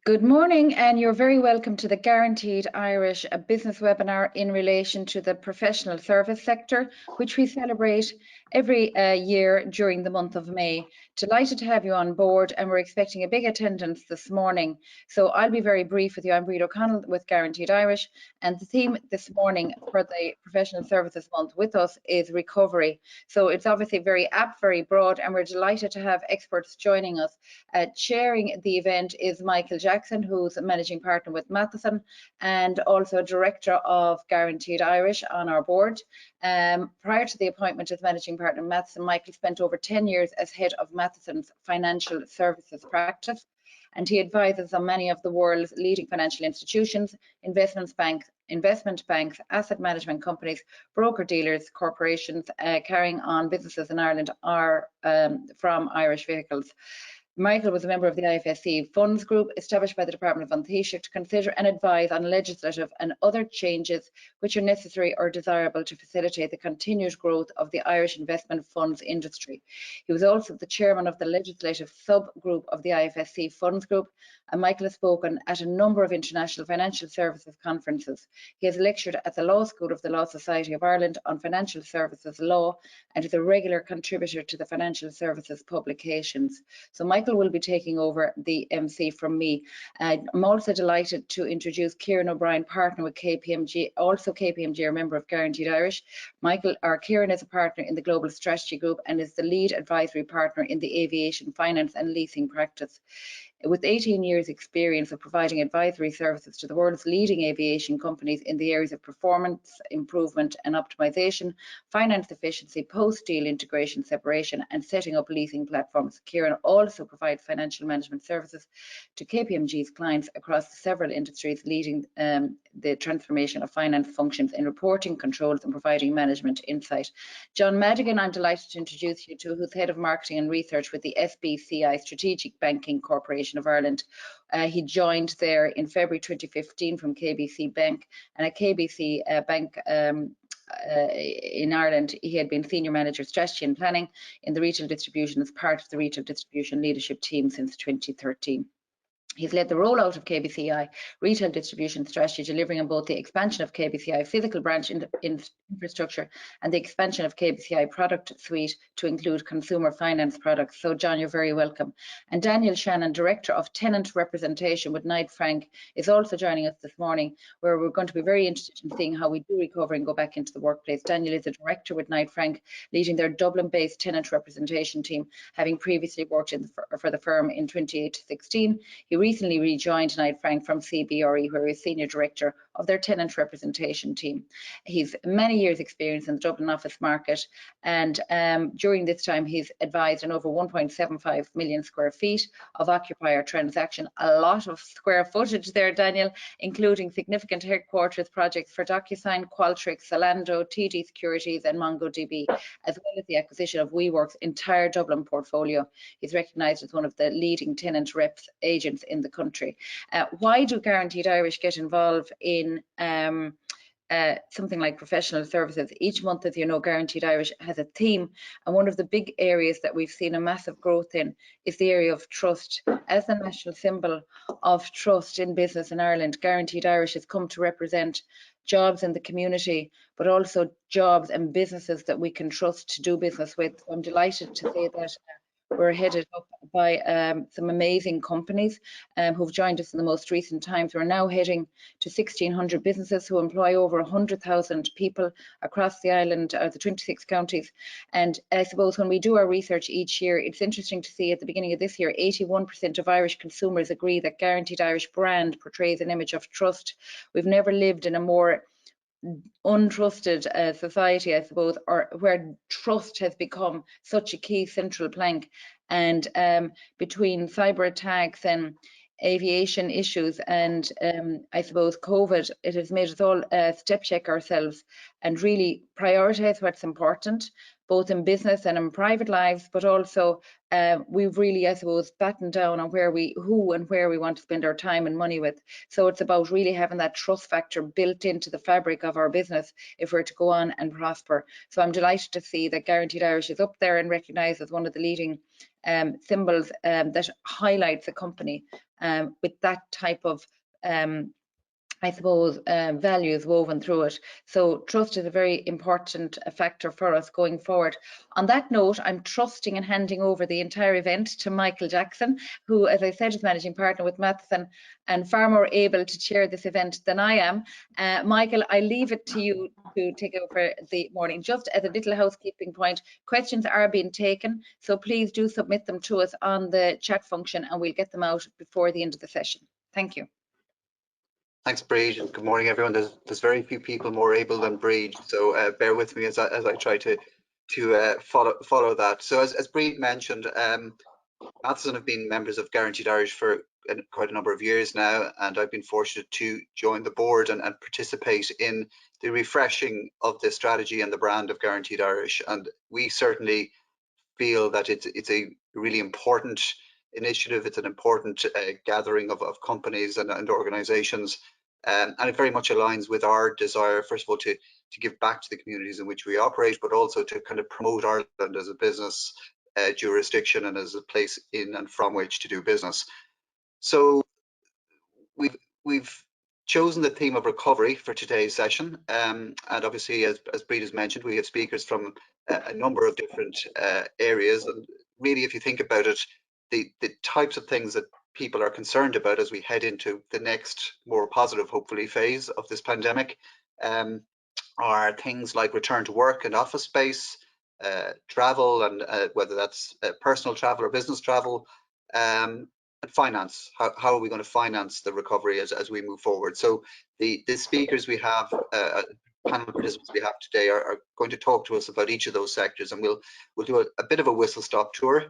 Good morning, and you're very welcome to the Guaranteed Irish business webinar in relation to the professional service sector, which we celebrate every year during the month of May. Delighted to have you on board, and we're expecting a big attendance this morning. So I'll be very brief with you. I'm Bríd O'Connell with Guaranteed Irish, and the theme this morning for the Professional Services Month with us is recovery. So it's obviously very apt, very broad, and we're delighted to have experts joining us. Chairing the event is Michael Jackson, who's a managing partner with Matheson and also director of Guaranteed Irish on our board. Prior to the appointment as managing partner of Matheson, Michael spent over 10 years as head of Matheson's financial services practice, and he advises on many of the world's leading financial institutions, investment banks, asset management companies, broker-dealers, corporations carrying on businesses in Ireland are from Irish vehicles. Michael was a member of the IFSC Funds Group established by the Department of Taoiseach to consider and advise on legislative and other changes which are necessary or desirable to facilitate the continued growth of the Irish investment funds industry. He was also the chairman of the legislative subgroup of the IFSC Funds Group, and Michael has spoken at a number of international financial services conferences. He has lectured at the Law School of the Law Society of Ireland on financial services law and is a regular contributor to the financial services publications. So Michael will be taking over the MC from me. I'm also delighted to introduce Kieran O'Brien, partner with KPMG, also KPMG, a member of Guaranteed Irish. Kieran is a partner in the Global Strategy Group and is the lead advisory partner in the Aviation Finance and Leasing practice. With 18 years experience of providing advisory services to the world's leading aviation companies in the areas of performance, improvement and optimization, finance efficiency, post-deal integration, separation and setting up leasing platforms, Kieran also provides financial management services to KPMG's clients across several industries, leading the transformation of finance functions in reporting, controls and providing management insight. John Madigan, I'm delighted to introduce you to, who's Head of Marketing and Research with the SBCI Strategic Banking Corporation of Ireland. He joined there in February 2015 from KBC Bank, and at KBC Bank in Ireland, he had been Senior Manager Strategy and Planning in the retail distribution as part of the retail distribution leadership team since 2013. He's led the rollout of KBCI retail distribution strategy, delivering on both the expansion of KBCI physical branch infrastructure and the expansion of KBCI product suite to include consumer finance products. So John, you're very welcome. And Daniel Shannon, Director of Tenant Representation with Knight Frank, is also joining us this morning, where we're going to be very interested in seeing how we do recover and go back into the workplace. Daniel is a Director with Knight Frank, leading their Dublin-based tenant representation team, having previously worked for the firm in 2016. He recently rejoined Knight Frank from CBRE, where he's Senior Director of their tenant representation team. He's many years experience in the Dublin office market, and during this time he's advised on over 1.75 million square feet of occupier transaction, a lot of square footage there, Daniel, including significant headquarters projects for DocuSign, Qualtrics, Zalando, TD Securities and MongoDB, as well as the acquisition of WeWork's entire Dublin portfolio. He's recognised as one of the leading tenant reps agents in the country. Why do Guaranteed Irish get involved in something like professional services? Each month, as you know, Guaranteed Irish has a theme, and one of the big areas that we've seen a massive growth in is the area of trust. As the national symbol of trust in business in Ireland, Guaranteed Irish has come to represent jobs in the community, but also jobs and businesses that we can trust to do business with. I'm delighted to say that we're headed up by some amazing companies who've joined us in the most recent times. We're now heading to 1,600 businesses who employ over 100,000 people across the island, the 26 counties. And I suppose when we do our research each year, it's interesting to see at the beginning of this year, 81% of Irish consumers agree that Guaranteed Irish brand portrays an image of trust. We've never lived in a more untrusted society, I suppose, or where trust has become such a key central plank. And between cyber attacks and aviation issues and I suppose COVID, it has made us all step check ourselves and really prioritise what's important, both in business and in private lives, but also we've really, I suppose, battened down on who and where we want to spend our time and money with. So it's about really having that trust factor built into the fabric of our business if we're to go on and prosper. So I'm delighted to see that Guaranteed Irish is up there and recognised as one of the leading symbols that highlights a company with that type of I suppose, values woven through it. So trust is a very important factor for us going forward. On that note, I'm trusting and handing over the entire event to Michael Jackson, who, as I said, is managing partner with Matheson and far more able to chair this event than I am. Michael, I leave it to you to take over the morning. Just as a little housekeeping point, questions are being taken, so please do submit them to us on the chat function and we'll get them out before the end of the session. Thank you. Thanks, Breed, and good morning, everyone. There's very few people more able than Breed, so bear with me as I try to follow that. So as Breed mentioned, Matheson have been members of Guaranteed Irish for quite a number of years now, and I've been fortunate to join the board and participate in the refreshing of the strategy and the brand of Guaranteed Irish. And we certainly feel that it's a really important initiative. It's an important gathering of companies and organizations. And it very much aligns with our desire, first of all, to give back to the communities in which we operate, but also to kind of promote Ireland as a business jurisdiction and as a place in and from which to do business. So we've chosen the theme of recovery for today's session, and obviously, as Breed has mentioned, we have speakers from a number of different areas. And really, if you think about it, the types of things that people are concerned about as we head into the next more positive, hopefully, phase of this pandemic are things like return to work and office space, travel, and whether that's personal travel or business travel, and finance. How are we going to finance the recovery as we move forward? So the speakers we have, panel participants we have today are going to talk to us about each of those sectors, and we'll do a bit of a whistle-stop tour.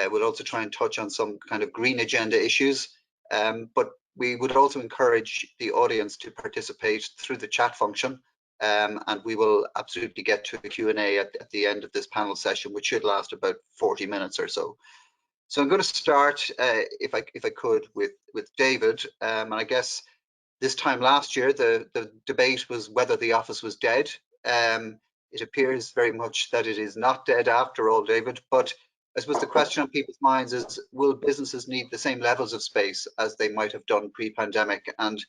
We'll also try and touch on some kind of green agenda issues, but we would also encourage the audience to participate through the chat function, and we will absolutely get to the Q&A at the end of this panel session, which should last about 40 minutes or so. So I'm going to start, if I could, with David. And I guess this time last year, the debate was whether the office was dead. It appears very much that it is not dead after all, David. But I suppose the question on people's minds is, will businesses need the same levels of space as they might have done pre-pandemic? And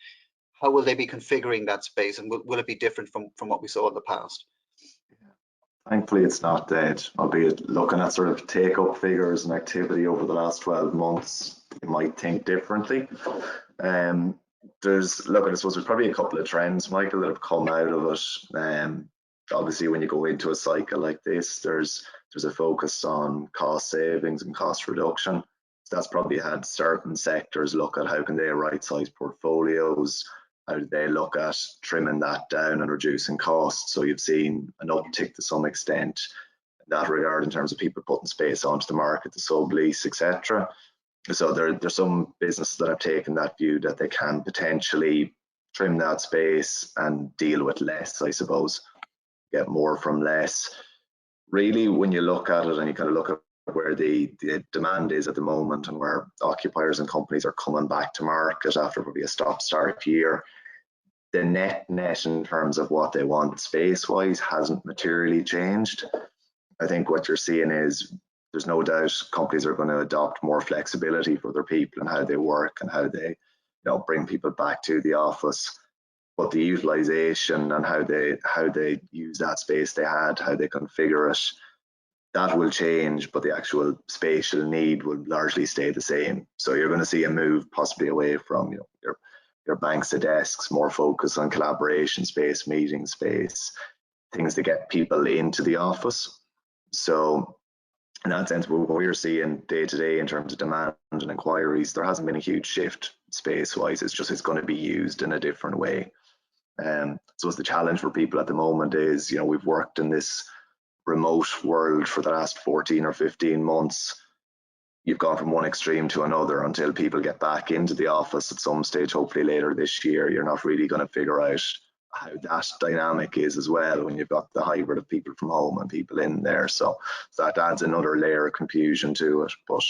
how will they be configuring that space? And will it be different from what we saw in the past? Thankfully, it's not dead, albeit looking at sort of take-up figures and activity over the last 12 months, you might think differently. I suppose there's probably a couple of trends, Michael, that have come out of it. Obviously, when you go into a cycle like this, there's a focus on cost savings and cost reduction. So that's probably had certain sectors look at how can they right-size portfolios, how do they look at trimming that down and reducing costs. So you've seen an uptick to some extent in that regard in terms of people putting space onto the market to sublease, etc. So there's some businesses that have taken that view that they can potentially trim that space and deal with less, I suppose, get more from less. Really, when you look at it and you kind of look at where the demand is at the moment and where occupiers and companies are coming back to market after probably a stop-start year, the net in terms of what they want space-wise hasn't materially changed. I think what you're seeing is there's no doubt companies are going to adopt more flexibility for their people and how they work and how they bring people back to the office. But the utilization and how they use that space they had, how they configure it, that will change, but the actual spatial need will largely stay the same. So you're going to see a move possibly away from your banks of desks, more focus on collaboration space, meeting space, things to get people into the office. So in that sense, what we're seeing day to day in terms of demand and inquiries, there hasn't been a huge shift space-wise. It's going to be used in a different way. So the challenge for people at the moment is, we've worked in this remote world for the last 14 or 15 months. You've gone from one extreme to another until people get back into the office at some stage, hopefully later this year. You're not really going to figure out how that dynamic is as well when you've got the hybrid of people from home and people in there. So that adds another layer of confusion to it. But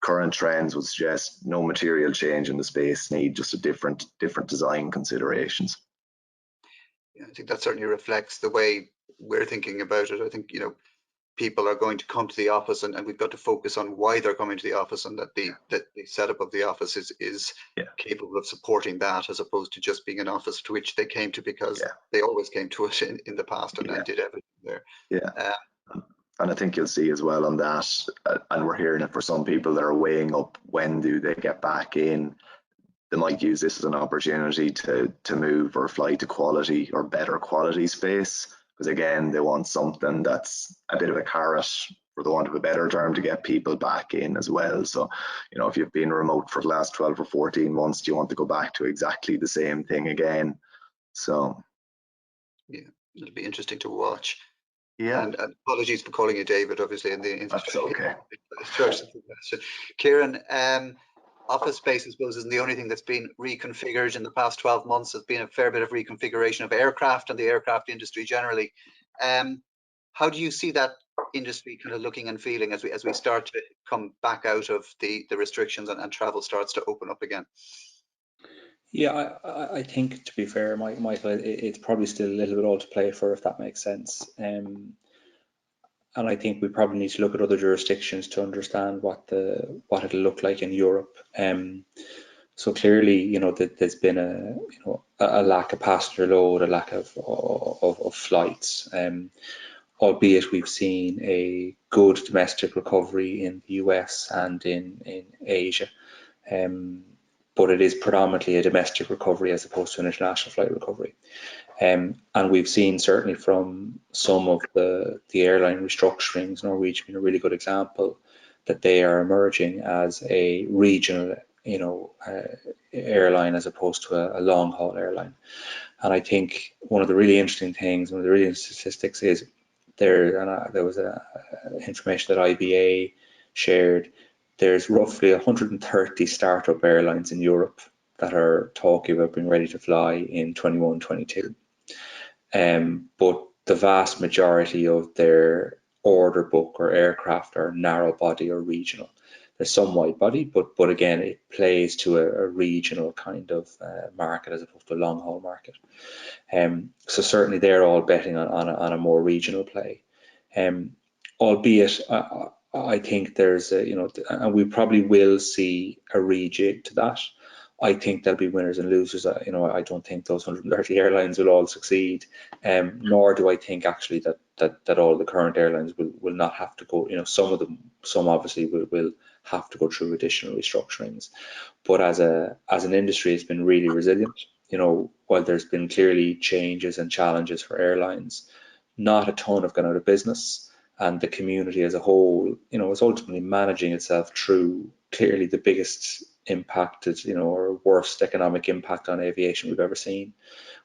current trends would suggest no material change in the space need, just a different design considerations. Yeah, I think that certainly reflects the way we're thinking about it. I think, people are going to come to the office, and we've got to focus on why they're coming to the office, and that the setup of the office is capable of supporting that, as opposed to just being an office to which they came to because they always came to it in the past and did everything there. And I think you'll see as well on that, and we're hearing it for some people that are weighing up when do they get back in. They might use this as an opportunity to move or fly to quality or better quality space, because again, they want something that's a bit of a carrot, for the want of a better term, to get people back in as well. So, you know, if you've been remote for the last 12 or 14 months, do you want to go back to exactly the same thing again? So yeah, it'll be interesting to watch. Yeah. And apologies for calling you David, obviously, in the That's okay. Kieran, office space, I suppose, isn't the only thing that's been reconfigured in the past 12 months. There's been a fair bit of reconfiguration of aircraft and the aircraft industry generally. How do you see that industry kind of looking and feeling as we start to come back out of the restrictions and travel starts to open up again? Yeah, I think, to be fair, Michael, it's probably still a little bit all to play for, if that makes sense. And I think we probably need to look at other jurisdictions to understand what it'll look like in Europe. So clearly, you know, that there's been a lack of passenger load, a lack of flights. Albeit we've seen a good domestic recovery in the US and in Asia. But it is predominantly a domestic recovery as opposed to an international flight recovery. And we've seen, certainly from some of the airline restructurings, Norwegian being a really good example, that they are emerging as a regional, airline as opposed to a long haul airline. And I think one of the really interesting things, one of the really interesting statistics is there was information that IBA shared. There's roughly 130 startup airlines in Europe that are talking about being ready to fly in 21-22. But the vast majority of their order book or aircraft are narrow body or regional. There's some wide body, but again, it plays to a regional kind of market as opposed to a long haul market. So certainly they're all betting on a more regional play. Albeit I think there's and we probably will see a rejig to that. I think there'll be winners and losers. I don't think those 130 airlines will all succeed, nor do I think actually that all the current airlines will not have to go. Some obviously will have to go through additional restructurings. But as an industry, it's been really resilient. While there's been clearly changes and challenges for airlines, not a ton have gone out of business. And the community as a whole, is ultimately managing itself through clearly the biggest impacted, or worst economic impact on aviation we've ever seen,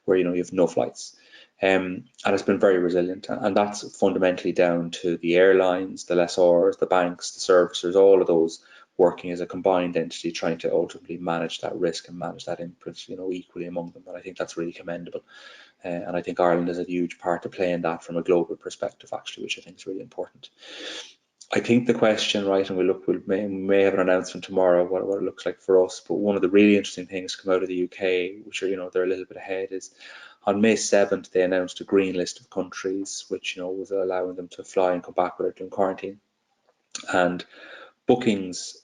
where, you have no flights. And it's been very resilient. And that's fundamentally down to the airlines, the lessors, the banks, the servicers, all of those working as a combined entity, trying to ultimately manage that risk and manage that input, equally among them. And I think that's really commendable. And I think Ireland has a huge part to play in that from a global perspective, actually, which I think is really important. I think the question, right, and we may have an announcement tomorrow what it looks like for us, but one of the really interesting things to come out of the UK, which are, they're a little bit ahead, is on May 7th, they announced a green list of countries, which, was allowing them to fly and come back without doing quarantine. And bookings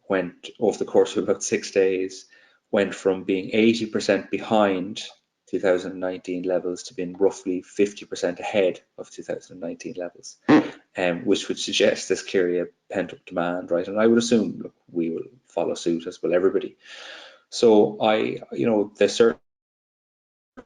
went, over the course of about 6 days, went from being 80% behind 2019 levels to being roughly 50% ahead of 2019 levels, which would suggest there's clearly a pent-up demand, right? And I would assume, look, we will follow suit, as will everybody. So there's certainly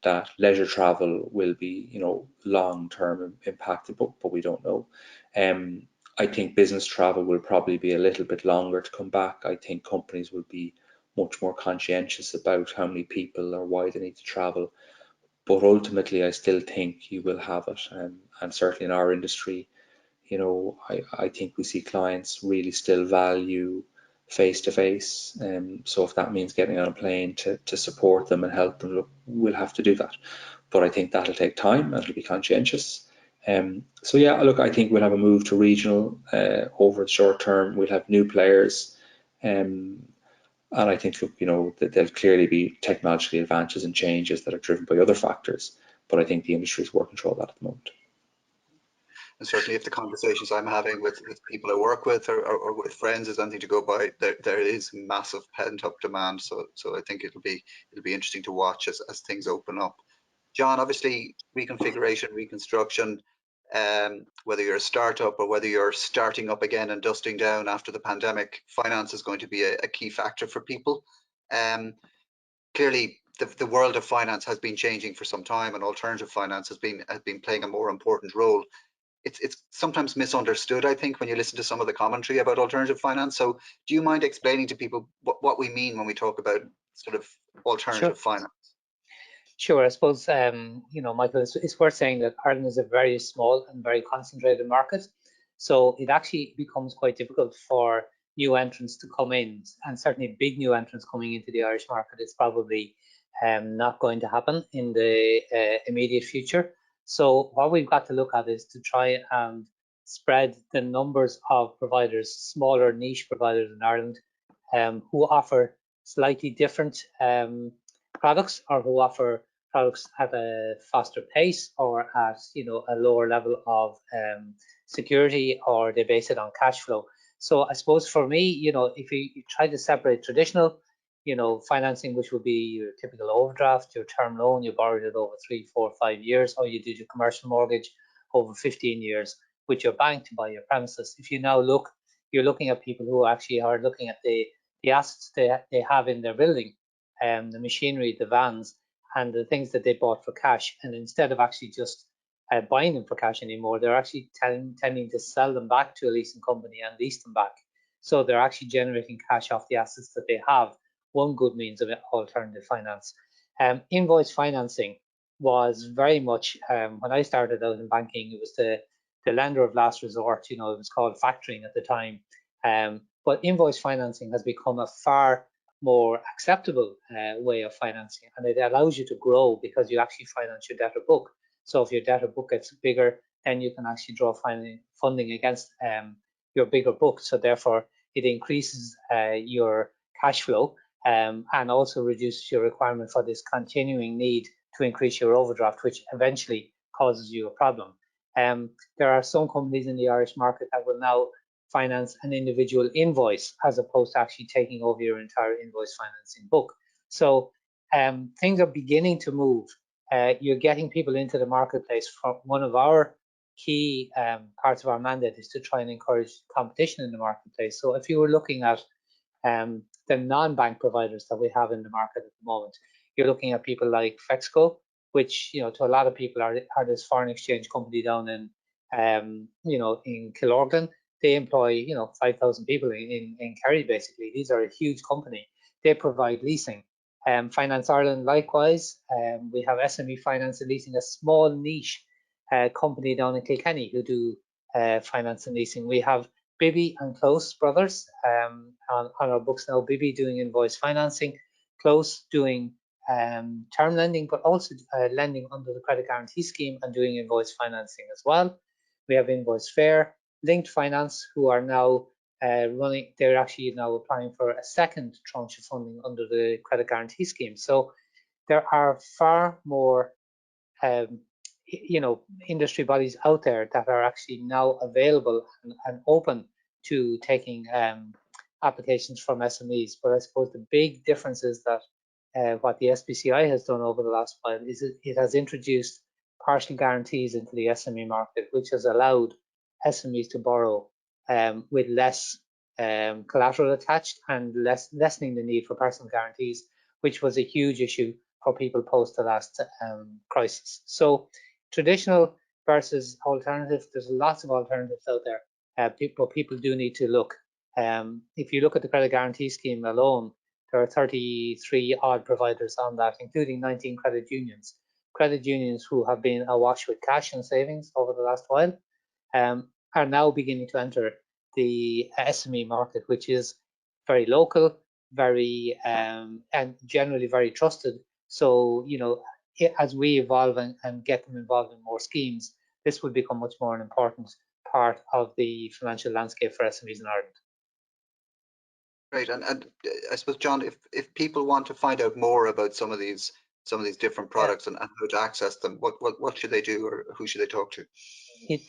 that leisure travel will be, long-term impacted, but we don't know. I think business travel will probably be a little bit longer to come back. I think companies will be much more conscientious about how many people or why they need to travel. But ultimately, I still think you will have it. And certainly in our industry, I think we see clients really still value face-to-face. So if that means getting on a plane to support them and help them, look, we'll have to do that. But I think that'll take time and it'll be conscientious. So yeah, look, I think we'll have a move to regional over the short term. We'll have new players, and I think, look, that there'll clearly be technological advances and changes that are driven by other factors. But I think the industry is working through all that at the moment. And certainly if the conversations I'm having with people I work with or with friends is anything to go by, there is massive pent up demand. So I think it'll be interesting to watch as things open up. John, obviously reconfiguration, reconstruction, whether you're a startup or whether you're starting up again and dusting down after the pandemic, finance is going to be a key factor for people. Clearly, the world of finance has been changing for some time, and alternative finance has been playing a more important role. It's sometimes misunderstood, I think, when you listen to some of the commentary about alternative finance. So do you mind explaining to people what we mean when we talk about sort of alternative finance? Sure. I suppose, Michael, it's worth saying that Ireland is a very small and very concentrated market. So it actually becomes quite difficult for new entrants to come in, and certainly big new entrants coming into the Irish market is probably not going to happen in the immediate future. So what we've got to look at is to try and spread the numbers of providers, smaller niche providers in Ireland, who offer slightly different products, or who offer products at a faster pace or at a lower level of security, or they base it on cash flow. So I suppose for me, if you try to separate traditional financing, which would be your typical overdraft, your term loan, you borrowed it over 3, 4, 5 years, or you did your commercial mortgage over 15 years with your bank to buy your premises. If you now look, you're looking at people who actually are looking at the assets they have in their building, the machinery, the vans, and the things that they bought for cash. And instead of actually just buying them for cash anymore, they're actually tending to sell them back to a leasing company and lease them back. So they're actually generating cash off the assets that they have. One good means of alternative finance. Invoice financing was very much, when I started out in banking, it was the lender of last resort. It was called factoring at the time. But invoice financing has become a far more acceptable way of financing, and it allows you to grow because you actually finance your debtor book. So if your debtor book gets bigger, then you can actually draw funding against your bigger book. So therefore, it increases your cash flow and also reduces your requirement for this continuing need to increase your overdraft, which eventually causes you a problem. There are some companies in the Irish market that will now finance an individual invoice as opposed to actually taking over your entire invoice financing book. So things are beginning to move. You're getting people into the marketplace. From one of our key parts of our mandate is to try and encourage competition in the marketplace. So if you were looking at the non-bank providers that we have in the market at the moment, you're looking at people like Fexco, which to a lot of people are this foreign exchange company down in in Killorglin. They employ 5,000 people in Kerry. Basically, these are a huge company. They provide leasing. Finance Ireland likewise. We have SME Finance and Leasing, a small niche company down in Kilkenny who do finance and leasing. We have Bibby and Close brothers on our books now. Bibby doing invoice financing, Close doing term lending, but also lending under the credit guarantee scheme and doing invoice financing as well. We have Invoice Fair, Linked Finance, who are now they're actually now applying for a second tranche of funding under the credit guarantee scheme. So there are far more industry bodies out there that are actually now available and open to taking applications from SMEs. But I suppose the big difference is that what the SBCI has done over the last while is it has introduced partial guarantees into the SME market, which has allowed SMEs to borrow with less collateral attached and lessening the need for personal guarantees, which was a huge issue for people post the last crisis. So traditional versus alternative, there's lots of alternatives out there. People do need to look. If you look at the credit guarantee scheme alone, there are 33 odd providers on that, including 19 credit unions. Credit unions who have been awash with cash and savings over the last while are now beginning to enter the SME market, which is very local, very and generally very trusted. So, as we evolve and get them involved in more schemes, this will become much more an important part of the financial landscape for SMEs in Ireland. Great, and I suppose, John, if people want to find out more about some of these some of these different products and how to access them, what should they do, or who should they talk to?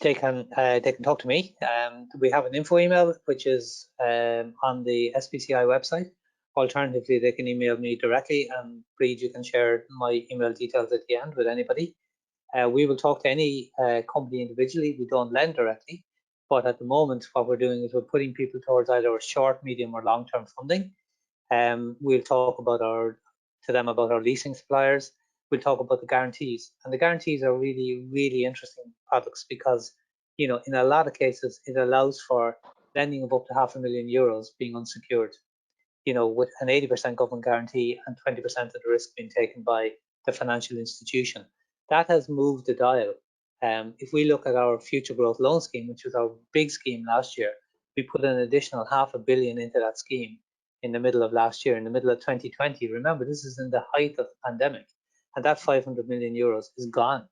They can talk to me. We have an info email which is on the SPCI website. Alternatively, they can email me directly, and Breed, you can share my email details at the end with anybody. We will talk to any company individually. We don't lend directly, but at the moment, what we're doing is we're putting people towards either short, medium, or long-term funding. We'll talk to them about our leasing suppliers. We'll talk about the guarantees, and the guarantees are really, really interesting products because, you know, in a lot of cases, it allows for lending of up to €500,000 being unsecured, you know, with an 80% government guarantee and 20% of the risk being taken by the financial institution. That has moved the dial. If we look at our future growth loan scheme, which was our big scheme last year, we put an additional €500 million into that scheme in the middle of last year, in the middle of 2020. Remember, this is in the height of the pandemic, and that €500 million is gone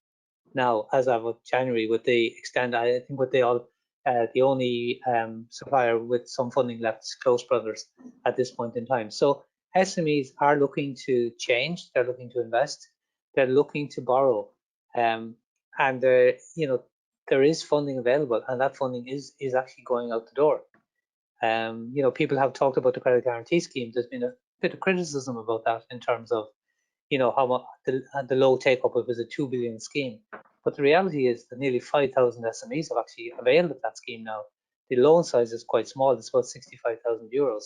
now as of January with the extent. I think what they all, the only supplier with some funding left is Close Brothers at this point in time. So SMEs are looking to change, they're looking to invest, they're looking to borrow, and you know, there is funding available, and that funding is actually going out the door. You know, people have talked about the credit guarantee scheme. There's been a bit of criticism about that in terms of, you know, how much the low take up of is a €2 billion scheme. But the reality is that nearly 5,000 SMEs have actually availed of that scheme now. The loan size is quite small, it's about €65,000.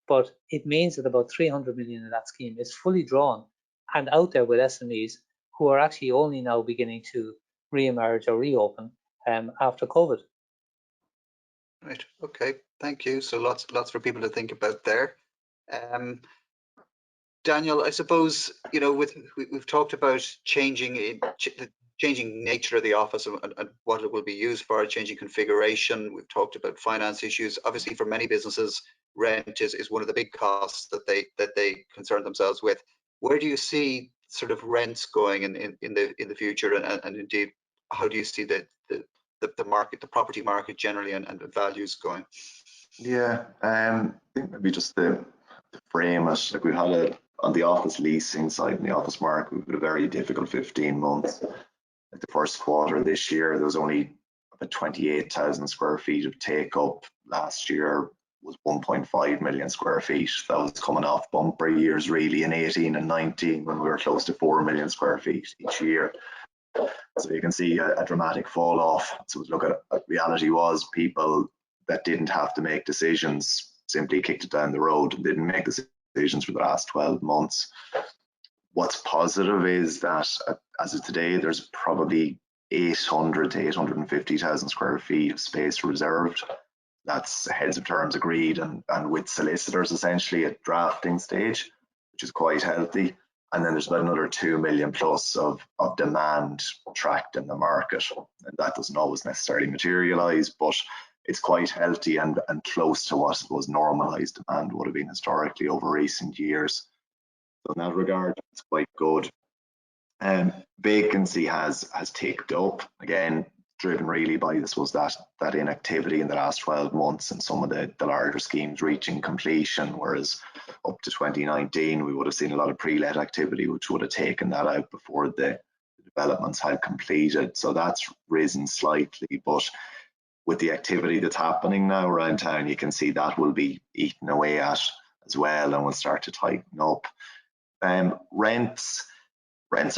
But it means that about 300 million of that scheme is fully drawn and out there with SMEs who are actually only now beginning to re-emerge or reopen after COVID. Right. Okay. Thank you. So lots for people to think about there. Daniel, I suppose, you know, we've talked about the changing nature of the office and what it will be used for, changing configuration. We've talked about finance issues. Obviously, for many businesses, rent is one of the big costs that they concern themselves with. Where do you see sort of rents going in the future, and indeed, how do you see the market, the property market generally, and values going? Yeah, I think maybe just the frame it, like we've had on the office leasing side, in the office market, we've had a very difficult 15 months. Like the first quarter of this year, there was only about 28,000 square feet of take up. Last year was 1.5 million square feet. That was coming off bumper years really in 18 and 19 when we were close to 4 million square feet each year. So you can see a dramatic fall off. So look at reality was people that didn't have to make decisions simply kicked it down the road and didn't make decisions for the last 12 months. What's positive is that as of today, there's probably 800 to 850,000 square feet of space reserved. That's heads of terms agreed and with solicitors essentially at drafting stage, which is quite healthy. And then there's about another 2 million plus of demand tracked in the market. And that doesn't always necessarily materialize, but it's quite healthy and close to what was normalized demand would have been historically over recent years. So in that regard, it's quite good. Vacancy has ticked up, again, driven really by, I suppose, that inactivity in the last 12 months and some of the larger schemes reaching completion, whereas up to 2019, we would have seen a lot of pre-let activity, which would have taken that out before the developments had completed. So that's risen slightly, but with the activity that's happening now around town, you can see that will be eaten away at as well and will start to tighten up. Rents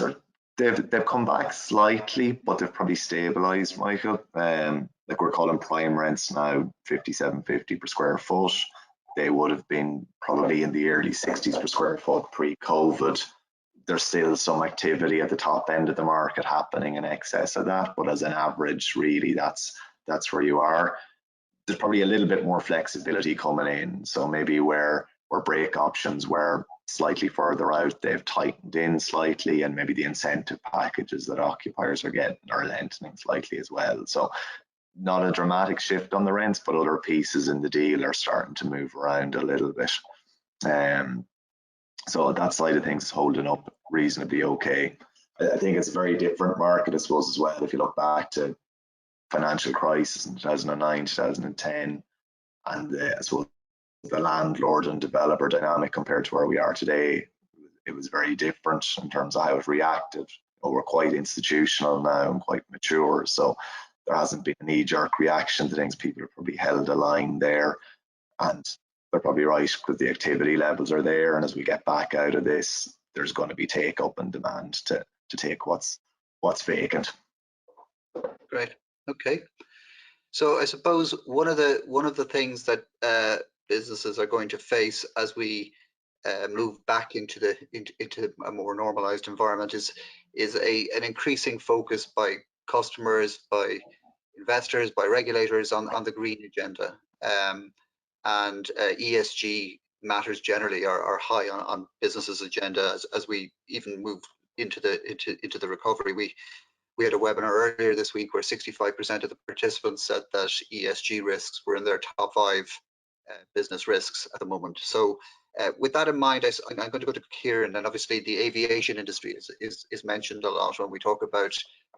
are they've come back slightly, but they've probably stabilized, Michael. Like we're calling prime rents now $57.50 per square foot. They would have been probably in the early 60s per square foot pre-COVID. There's still some activity at the top end of the market happening in excess of that, but as an average, really, that's where you are. There's probably a little bit more flexibility coming in. So maybe where break options were slightly further out, they've tightened in slightly, and maybe the incentive packages that occupiers are getting are lengthening slightly as well. So not a dramatic shift on the rents, but other pieces in the deal are starting to move around a little bit. So that side of things is holding up reasonably okay. I think it's a very different market, I suppose, as well. If you look back to financial crisis in 2009, 2010, and I suppose the landlord and developer dynamic compared to where we are today, it was very different in terms of how it reacted. We're quite institutional now and quite mature, so there hasn't been a knee-jerk reaction to things. People have probably held a line there, and they're probably right because the activity levels are there, and as we get back out of this, there's going to be take up and demand to take what's vacant. Great. Okay. So I suppose one of the things that businesses are going to face as we move back into a more normalized environment is an increasing focus by customers, by investors, by regulators on the green agenda, and ESG matters generally are high on businesses' agenda as we even move into the recovery. We had a webinar earlier this week where 65% of the participants said that ESG risks were in their top 5 business risks at the moment. So with that in mind, I'm going to go to Kieran, and obviously the aviation industry is mentioned a lot when we talk about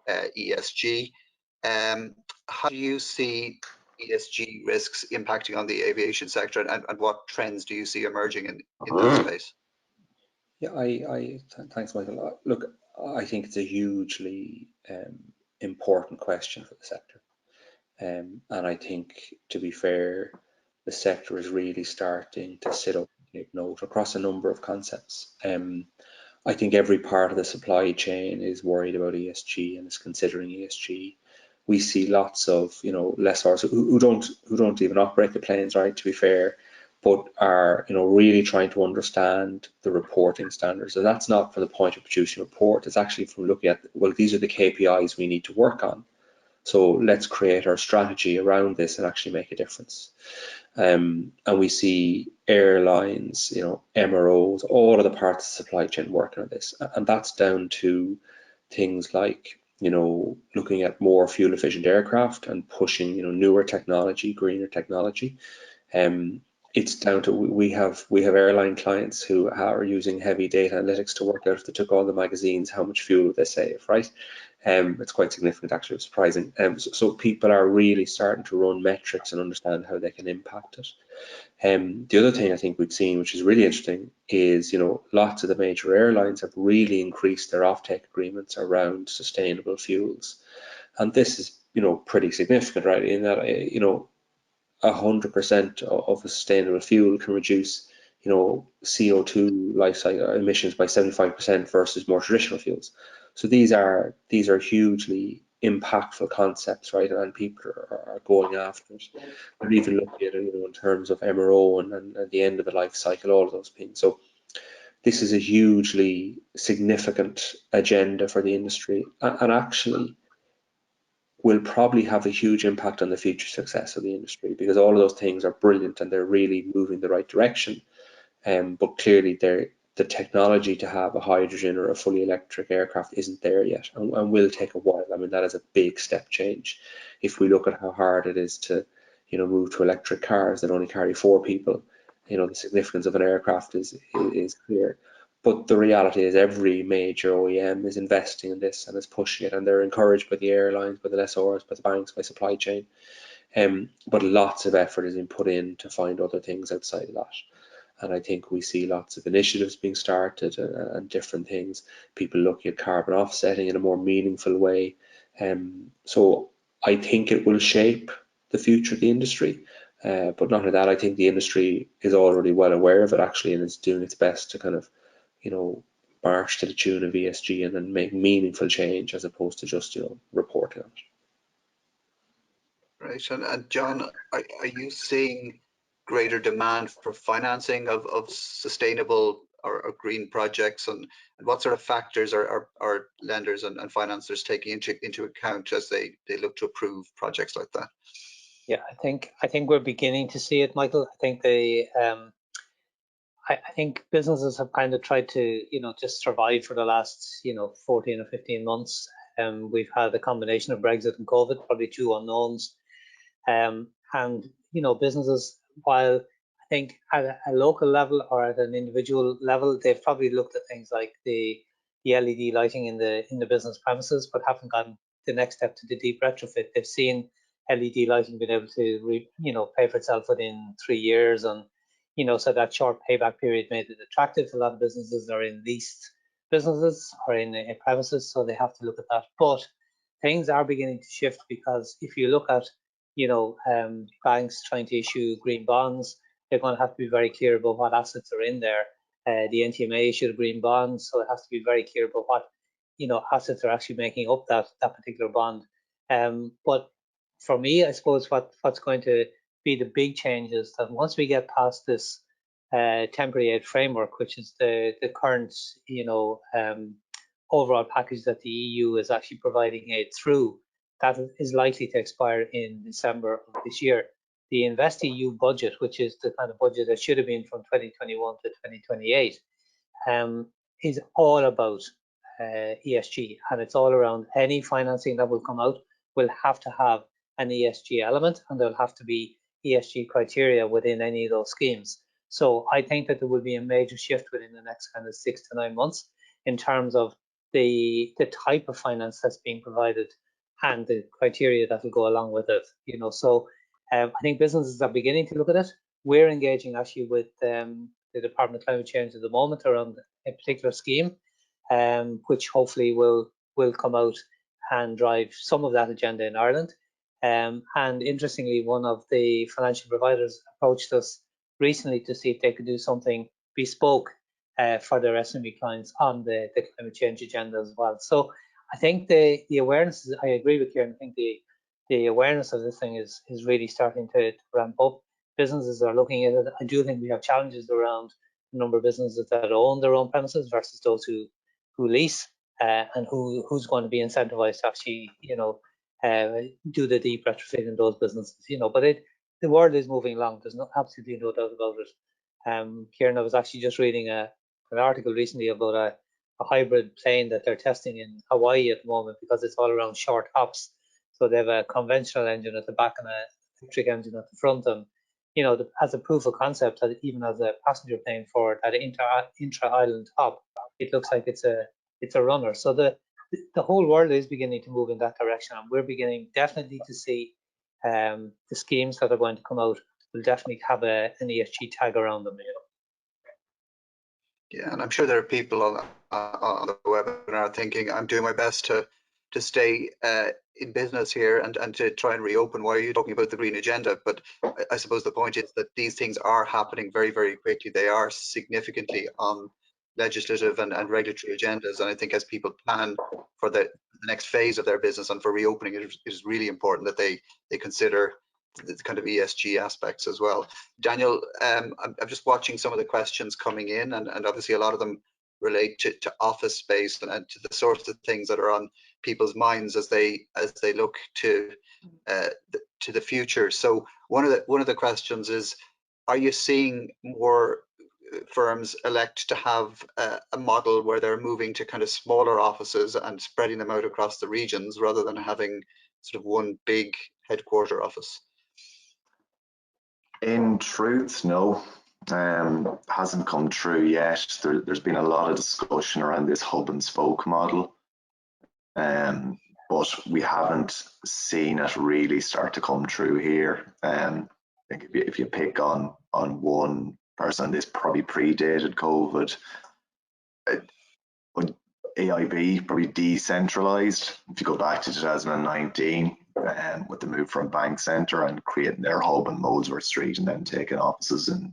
ESG. How do you see ESG risks impacting on the aviation sector, and what trends do you see emerging in that space? Yeah, thanks, Michael. Look, I think it's a hugely important question for the sector. And I think, to be fair, the sector is really starting to sit up and take note across a number of concepts. I think every part of the supply chain is worried about ESG and is considering ESG. We see lots of, lessors who don't even operate the planes, right, to be fair, but are really trying to understand the reporting standards. So that's not from the point of producing a report, it's actually from looking at, well, these are the KPIs we need to work on. So let's create our strategy around this and actually make a difference. And we see airlines, MROs, all of the parts of the supply chain working on this. And that's down to things like, looking at more fuel efficient aircraft and pushing, newer technology, greener technology. It's down to, we have airline clients who are using heavy data analytics to work out, if they took all the magazines, how much fuel would they save, right? It's quite significant, actually, surprising. So people are really starting to run metrics and understand how they can impact it. The other thing I think we've seen, which is really interesting, is lots of the major airlines have really increased their offtake agreements around sustainable fuels, and this is pretty significant, right? In that 100% of a sustainable fuel can reduce CO2 life cycle emissions by 75% versus more traditional fuels. So these are hugely impactful concepts, right? And people are going after it. They're even looking at it, in terms of MRO and the end of the life cycle, all of those things. So this is a hugely significant agenda for the industry, and actually will probably have a huge impact on the future success of the industry, because all of those things are brilliant and they're really moving the right direction. But clearly the technology to have a hydrogen or a fully electric aircraft isn't there yet, and will take a while. I mean, that is a big step change. If we look at how hard it is to move to electric cars that only carry 4 people, the significance of an aircraft is clear. But the reality is every major OEM is investing in this and is pushing it, and they're encouraged by the airlines, by the lessors, by the banks, by supply chain. But lots of effort is being put in to find other things outside of that. And I think we see lots of initiatives being started and different things, people looking at carbon offsetting in a more meaningful way. So I think it will shape the future of the industry. But not only that, I think the industry is already well aware of it, actually, and is doing its best to kind of march to the tune of ESG and then make meaningful change, as opposed to just reporting on it. Right, and John, are you seeing greater demand for financing of sustainable or green projects, and what sort of factors are lenders and financiers taking into account as they look to approve projects like that? Yeah, I think we're beginning to see it, Michael. I think I think businesses have kind of tried to, just survive for the last, 14 or 15 months. We've had a combination of Brexit and COVID, probably 2 unknowns. And, businesses, while I think at a local level or at an individual level, they've probably looked at things like the LED lighting in the business premises, but haven't gone the next step to the deep retrofit. They've seen LED lighting being able to, pay for itself within 3 years, and so that short payback period made it attractive. A lot of businesses are in leased businesses or in premises, so they have to look at that. But things are beginning to shift, because if you look at, banks trying to issue green bonds, they're going to have to be very clear about what assets are in there. The NTMA issued a green bond, so it has to be very clear about what, assets are actually making up that particular bond. But for me, I suppose what's going to be the big change is that once we get past this temporary aid framework, which is the current, overall package that the EU is actually providing aid through, that is likely to expire in December of this year. The InvestEU budget, which is the kind of budget that should have been from 2021 to 2028, is all about ESG, and it's all around any financing that will come out will have to have an ESG element, and there'll have to be ESG criteria within any of those schemes. So I think that there will be a major shift within the next kind of 6 to 9 months in terms of the type of finance that's being provided and the criteria that will go along with it. So I think businesses are beginning to look at it. We're engaging actually with the Department of Climate Change at the moment around a particular scheme, which hopefully will come out and drive some of that agenda in Ireland. And interestingly, one of the financial providers approached us recently to see if they could do something bespoke for their SME clients on the climate change agenda as well. So I think the awareness, I agree with you, and I think the awareness of this thing is really starting to ramp up. Businesses are looking at it. I do think we have challenges around the number of businesses that own their own premises versus those who lease, and who's going to be incentivized to actually, do the deep retrofit in those businesses, but the world is moving along. There's absolutely no doubt about it. Kieran, I was actually just reading an article recently about a hybrid plane that they're testing in Hawaii at the moment, because it's all around short hops. So they have a conventional engine at the back and an electric engine at the front, and as a proof of concept, that even as a passenger plane for that intra-island hop, it looks like it's a runner. So the whole world is beginning to move in that direction, and we're beginning definitely to see the schemes that are going to come out will definitely have an ESG tag around them. Yeah, and I'm sure there are people on the webinar thinking, I'm doing my best to stay in business here and to try and reopen. Why are you talking about the green agenda? But I suppose the point is that these things are happening very, very quickly. They are significantly on legislative and regulatory agendas. And I think as people plan for the next phase of their business and for reopening, it is really important that they consider the kind of ESG aspects as well. Daniel, I'm just watching some of the questions coming in, and obviously a lot of them relate to office space and to the sorts of things that are on people's minds as they look to the future. So one of the questions is, are you seeing more firms elect to have a model where they're moving to kind of smaller offices and spreading them out across the regions rather than having sort of one big headquarter office? In truth, no. Hasn't come true yet. There's been a lot of discussion around this hub and spoke model, but we haven't seen it really start to come true here. I think if you pick on one person, this probably predated COVID. AIB probably decentralized. If you go back to 2019, with the move from Bank Centre and creating their hub in Molesworth Street, and then taking offices in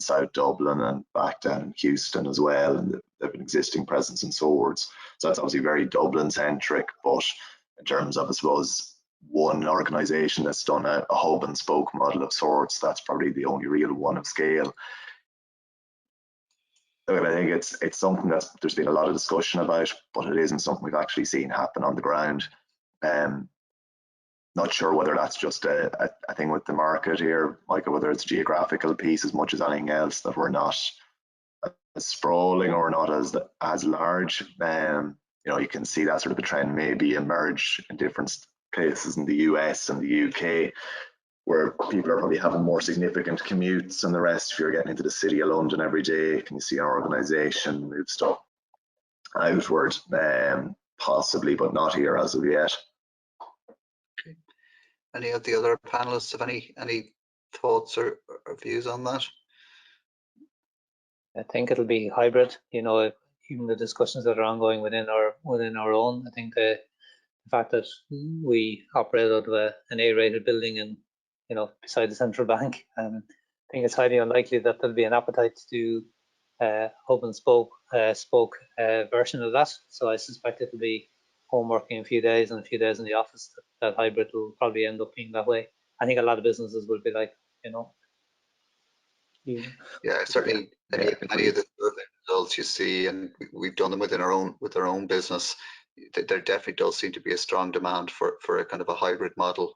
South Dublin and back down in Houston as well, and they've an existing presence in Swords. So that's obviously very Dublin centric, but in terms of, I suppose, one organisation that's done a hub and spoke model of sorts, that's probably the only real one of scale. I think it's something that there's been a lot of discussion about, but it isn't something we've actually seen happen on the ground. Not sure whether that's just a thing with the market here, Michael, whether it's a geographical piece as much as anything else, that we're not as sprawling or not as large. You can see that sort of a trend maybe emerge in different places in the US and the UK, where people are probably having more significant commutes and the rest. If you're getting into the city of London every day, can you see an organisation move stuff outward? Possibly, but not here as of yet. Okay. Any of the other panelists have any thoughts or views on that? I think it'll be hybrid. You know, even the discussions that are ongoing within our own. I think the fact that we operate out of an A-rated building and, you know, beside the central bank, I think it's highly unlikely that there'll be an appetite to do hub and spoke version of that. So I suspect it'll be home working a few days and a few days in the office. That hybrid will probably end up being that way. I think a lot of businesses will be like, you know. Yeah, certainly any of the results you see, and we've done them with our own business, there definitely does seem to be a strong demand for a kind of a hybrid model.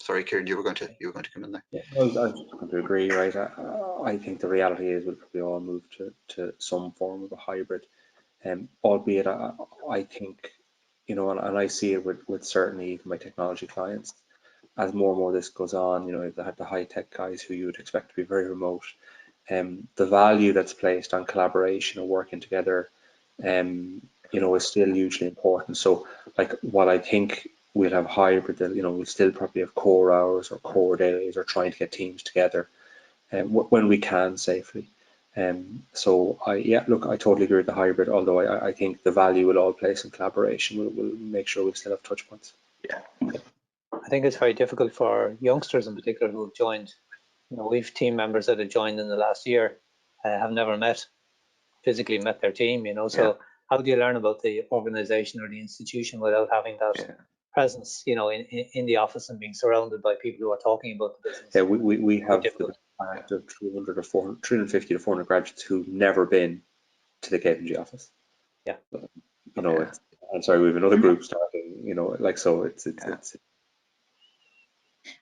Sorry, Kieran, you were going to come in there. Yeah, I was just going to agree, right? I think the reality is we'll probably all move to some form of a hybrid, albeit I think, you know, and I see it with certainly my technology clients, as more and more this goes on, you know, the high tech guys who you would expect to be very remote, the value that's placed on collaboration and working together, you know, is still hugely important. So, like, while I think we'll have hybrid, you know, we'll still probably have core hours or core days or trying to get teams together when we can safely. So yeah, look, I totally agree with the hybrid, although I think the value will all place in collaboration. We'll make sure we still have touch points. Yeah. I think it's very difficult for youngsters in particular who have joined. You know, we've team members that have joined in the last year, have never physically met their team, you know, so how do you learn about the organization or the institution without having that presence, you know, in the office and being surrounded by people who are talking about the business? Yeah, we have the fact of 300 or 400, 350 to 400 graduates who've never been to the KPMG office. Yeah. You know, I'm sorry, we have another group starting, you know, like, so it's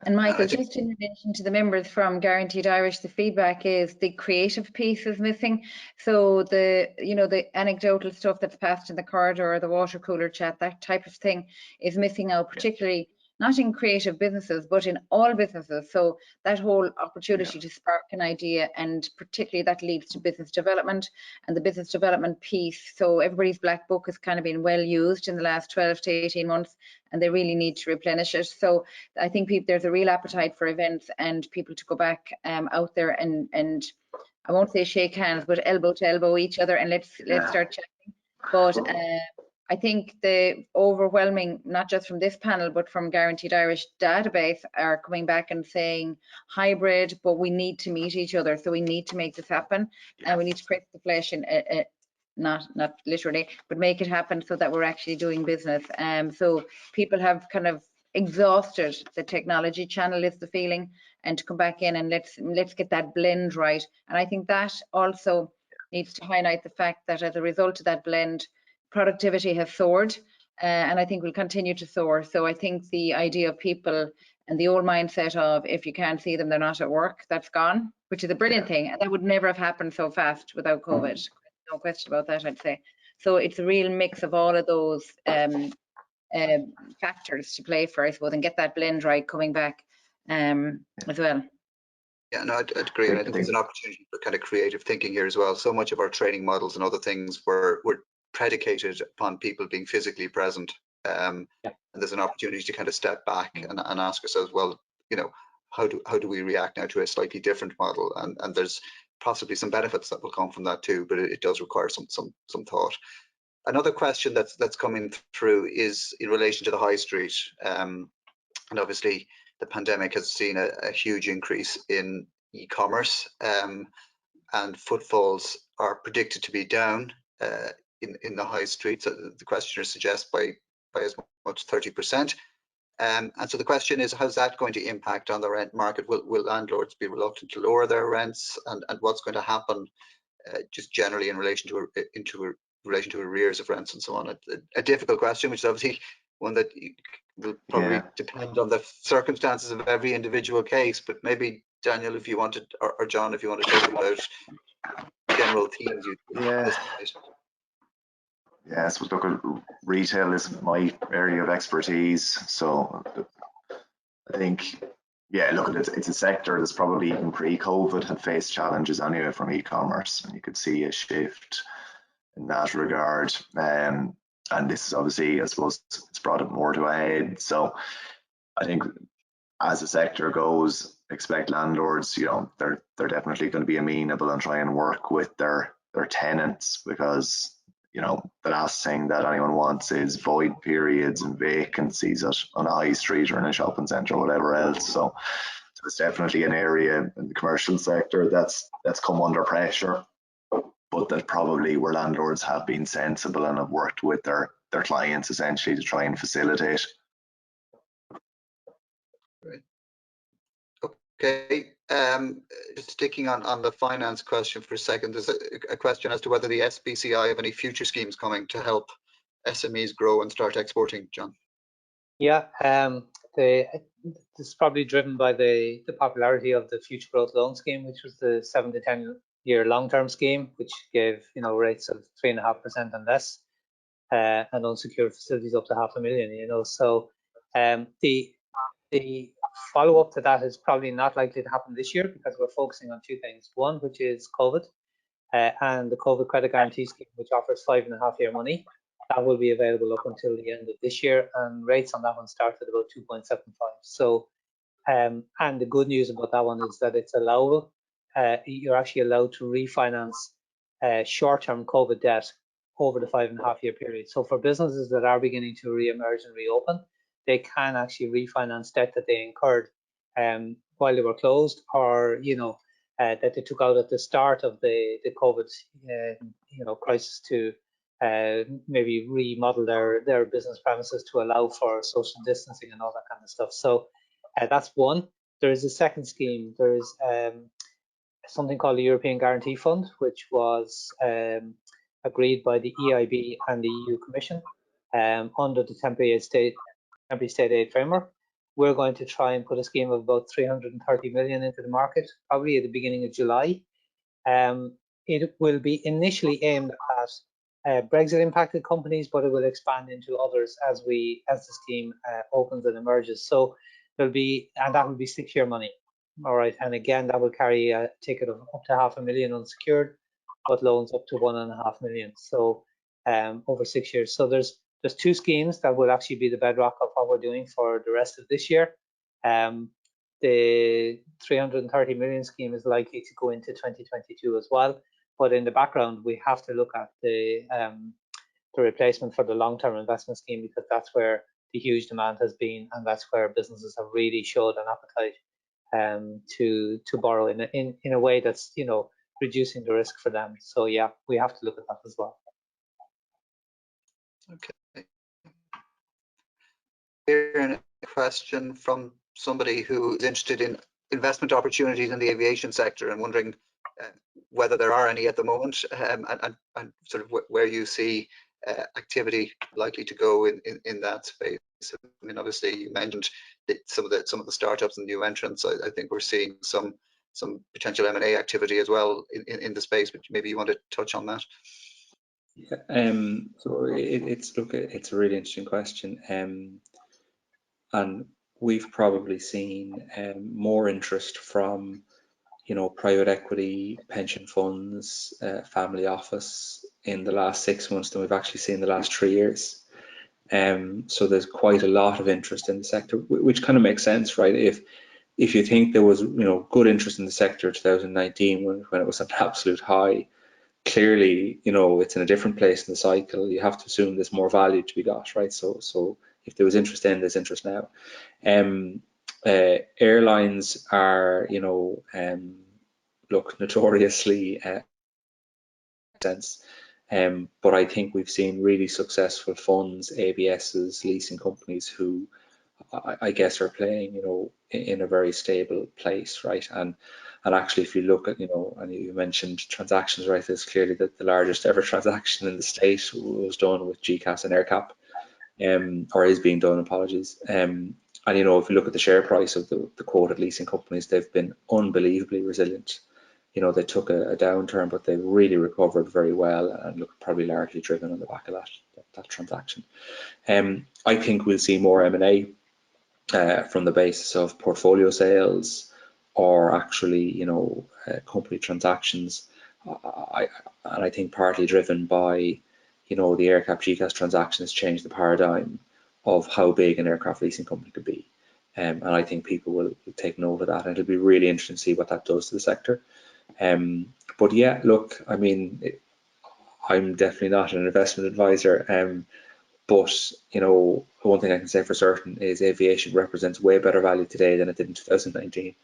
And Michael, just in relation to the members from Guaranteed Irish, the feedback is the creative piece is missing. So the, you know, the anecdotal stuff that's passed in the corridor or the water cooler chat, that type of thing is missing out, particularly not in creative businesses, but in all businesses. So that whole opportunity to spark an idea, and particularly that leads to business development and the business development piece. So everybody's black book has kind of been well used in the last 12 to 18 months, and they really need to replenish it. So I think there's a real appetite for events and people to go back out there and I won't say shake hands, but elbow to elbow each other and let's start chatting. But I think the overwhelming, not just from this panel, but from Guaranteed Irish database, are coming back and saying hybrid, but we need to meet each other. So we need to make this happen, and we need to create the flesh and not literally, but make it happen so that we're actually doing business. So people have kind of exhausted the technology channel, is the feeling, and to come back in and let's get that blend right. And I think that also needs to highlight the fact that as a result of that blend, productivity has soared, and I think will continue to soar. So I think the idea of people and the old mindset of if you can't see them, they're not at work, that's gone, which is a brilliant thing. And that would never have happened so fast without COVID. No question about that, I'd say. So it's a real mix of all of those factors to play for, I suppose, and get that blend right coming back as well. Yeah, no, I'd agree. And I think there's an opportunity for kind of creative thinking here as well. So much of our training models and other things were predicated upon people being physically present. And there's an opportunity to kind of step back and ask ourselves, well, you know, how do we react now to a slightly different model? And there's possibly some benefits that will come from that too, but it does require some thought. Another question that's coming through is in relation to the high street. And obviously the pandemic has seen a huge increase in e-commerce, and footfalls are predicted to be down in the high street. So the questioner suggests by as much 30%. And so the question is, how's that going to impact on the rent market? Will landlords be reluctant to lower their rents, and what's going to happen just generally in relation to arrears of rents and so on? A difficult question, which is obviously one that will probably depend on the circumstances of every individual case. But maybe Daniel, if you wanted, or John, if you want to talk about general themes. Yeah, so look, retail is my area of expertise. So I think, yeah, look, it's a sector that's probably even pre-COVID had faced challenges anyway from e-commerce, and you could see a shift in that regard. And this is obviously, I suppose, it's brought it more to a head. So I think as the sector goes, expect landlords, you know, they're definitely going to be amenable and try and work with their their tenants, because you know the last thing that anyone wants is void periods and vacancies on a high street or in a shopping centre or whatever else. So it's definitely an area in the commercial sector that's come under pressure, but that probably where landlords have been sensible and have worked with their clients essentially to try and facilitate. Right. Okay. Just sticking on the finance question for a second, there's a question as to whether the SBCI have any future schemes coming to help SMEs grow and start exporting, John. Yeah, this is probably driven by the popularity of the Future Growth Loan Scheme, which was the 7 to 10 year long-term scheme, which gave rates of 3.5% and less, and unsecured facilities up to $500,000. So the follow-up to that is probably not likely to happen this year, because we're focusing on two things. One, which is COVID, and the COVID Credit Guarantee Scheme, which offers 5.5 year money. That will be available up until the end of this year, and rates on that one start at about 2.75. So, and the good news about that one is that it's allowable. You're actually allowed to refinance short-term COVID debt over the 5.5 year period. So for businesses that are beginning to re-emerge and reopen, they can actually refinance debt that they incurred while they were closed, or that they took out at the start of the COVID crisis to maybe remodel their business premises to allow for social distancing and all that kind of stuff. So that's one. There is a second scheme. There is something called the European Guarantee Fund, which was agreed by the EIB and the EU Commission under the temporary state aid framework. We're going to try and put a scheme of about 330 million into the market, probably at the beginning of July. It will be initially aimed at Brexit impacted companies, but it will expand into others as the scheme opens and emerges. So that will be 6 year money. All right, and again, that will carry a ticket of up to $500,000 unsecured, but loans up to 1.5 million. So over 6 years. So there's two schemes that will actually be the bedrock of what we're doing for the rest of this year. The 330 million scheme is likely to go into 2022 as well. But in the background, we have to look at the replacement for the long-term investment scheme, because that's where the huge demand has been, and that's where businesses have really showed an appetite to borrow in a way that's reducing the risk for them. So yeah, we have to look at that as well. Okay. Here a question from somebody who is interested in investment opportunities in the aviation sector and wondering whether there are any at the moment, and sort of where you see activity likely to go in that space. I mean, obviously you mentioned that some of the startups and new entrants. I think we're seeing some potential M&A activity as well in the space, but maybe you want to touch on that. Yeah, so it's a really interesting question, and we've probably seen more interest from private equity, pension funds, family office in the last 6 months than we've actually seen in the last 3 years. So there's quite a lot of interest in the sector, which kind of makes sense, right? If you think there was good interest in the sector in 2019 when it was at an absolute high, clearly it's in a different place in the cycle. You have to assume there's more value to be got, right? So if there was interest then, there's interest now. Airlines are look notoriously sense, but I think we've seen really successful funds, ABSs, leasing companies who I guess are playing in a very stable place, right? And actually, if you look at and you mentioned transactions, right? There's clearly the largest ever transaction in the state was done with GCAS and AirCap, or is being done, apologies. And if you look at the share price of the quoted leasing companies, they've been unbelievably resilient. They took a downturn, but they really recovered very well, and look, probably largely driven on the back of that transaction. I think we'll see more M&A from the basis of portfolio sales or actually, company transactions. I think partly driven by, the AirCap GCAS transaction has changed the paradigm of how big an aircraft leasing company could be. And I think people will take note of that, and it'll be really interesting to see what that does to the sector. But yeah, look, I mean, I'm definitely not an investment advisor, but you know, one thing I can say for certain is aviation represents way better value today than it did in 2019.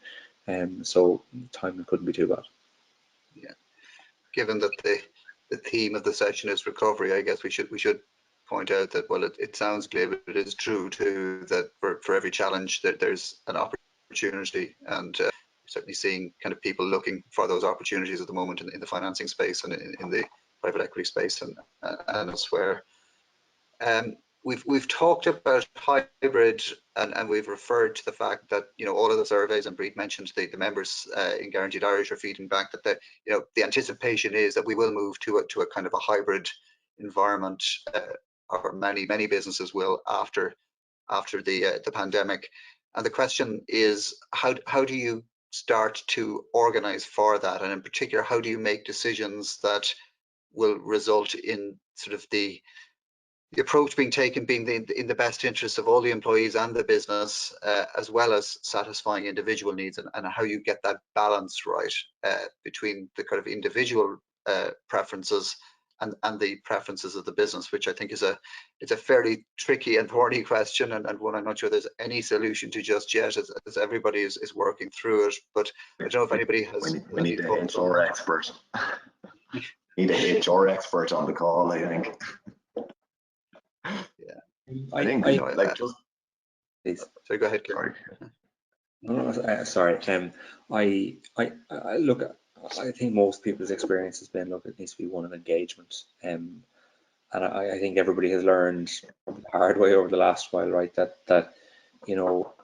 So timing couldn't be too bad. Yeah. Given that the theme of the session is recovery, I guess we should point out that, well, it sounds clear, but it is true too, that for every challenge that there's an opportunity, and certainly seeing kind of people looking for those opportunities at the moment in the financing space and in the private equity space and elsewhere. We've talked about hybrid, and we've referred to the fact that, you know, all of the surveys, and Breed mentioned the members in Guaranteed Irish are feeding back that the anticipation is that we will move to a kind of a hybrid environment, or many businesses will after the pandemic. And the question is, how do you start to organize for that, and in particular, how do you make decisions that will result in sort of the approach being taken being in the best interest of all the employees and the business, as well as satisfying individual needs, and how you get that balance right between the kind of individual preferences and the preferences of the business, which I think is it's a fairly tricky and thorny question, and one I'm not sure there's any solution to just yet, as everybody is working through it. But I don't know if anybody has. We need a HR expert. Need a HR expert on the call, I think. Yeah, I think like just. Please. Sorry, go ahead, Sorry. No, sorry. I look. I think most people's experience has been, look, it needs to be one of engagement. And I think everybody has learned the hard way over the last while, right? That you know,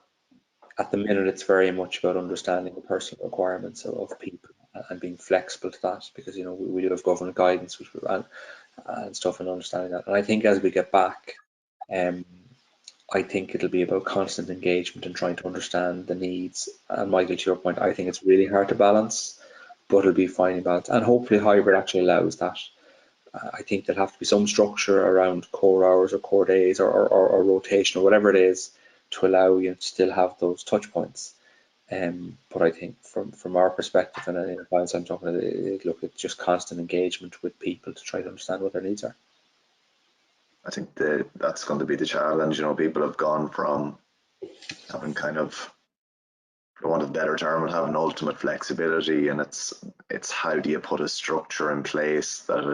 at the minute it's very much about understanding the personal requirements of people and being flexible to that, because you know we do have government guidance which and stuff, and understanding that. And I think as we get back, I think it'll be about constant engagement and trying to understand the needs. And Michael, to your point, I think it's really hard to balance, but it'll be finding balance. And hopefully hybrid actually allows that. I think there'll have to be some structure around core hours or core days or rotation or whatever it is to allow you to still have those touch points. But I think from our perspective, and in clients I'm talking to, look, it's just constant engagement with people to try to understand what their needs are. I think that's going to be the challenge. You know, people have gone from having kind of, for want of a better term, having ultimate flexibility, and it's how do you put a structure in place that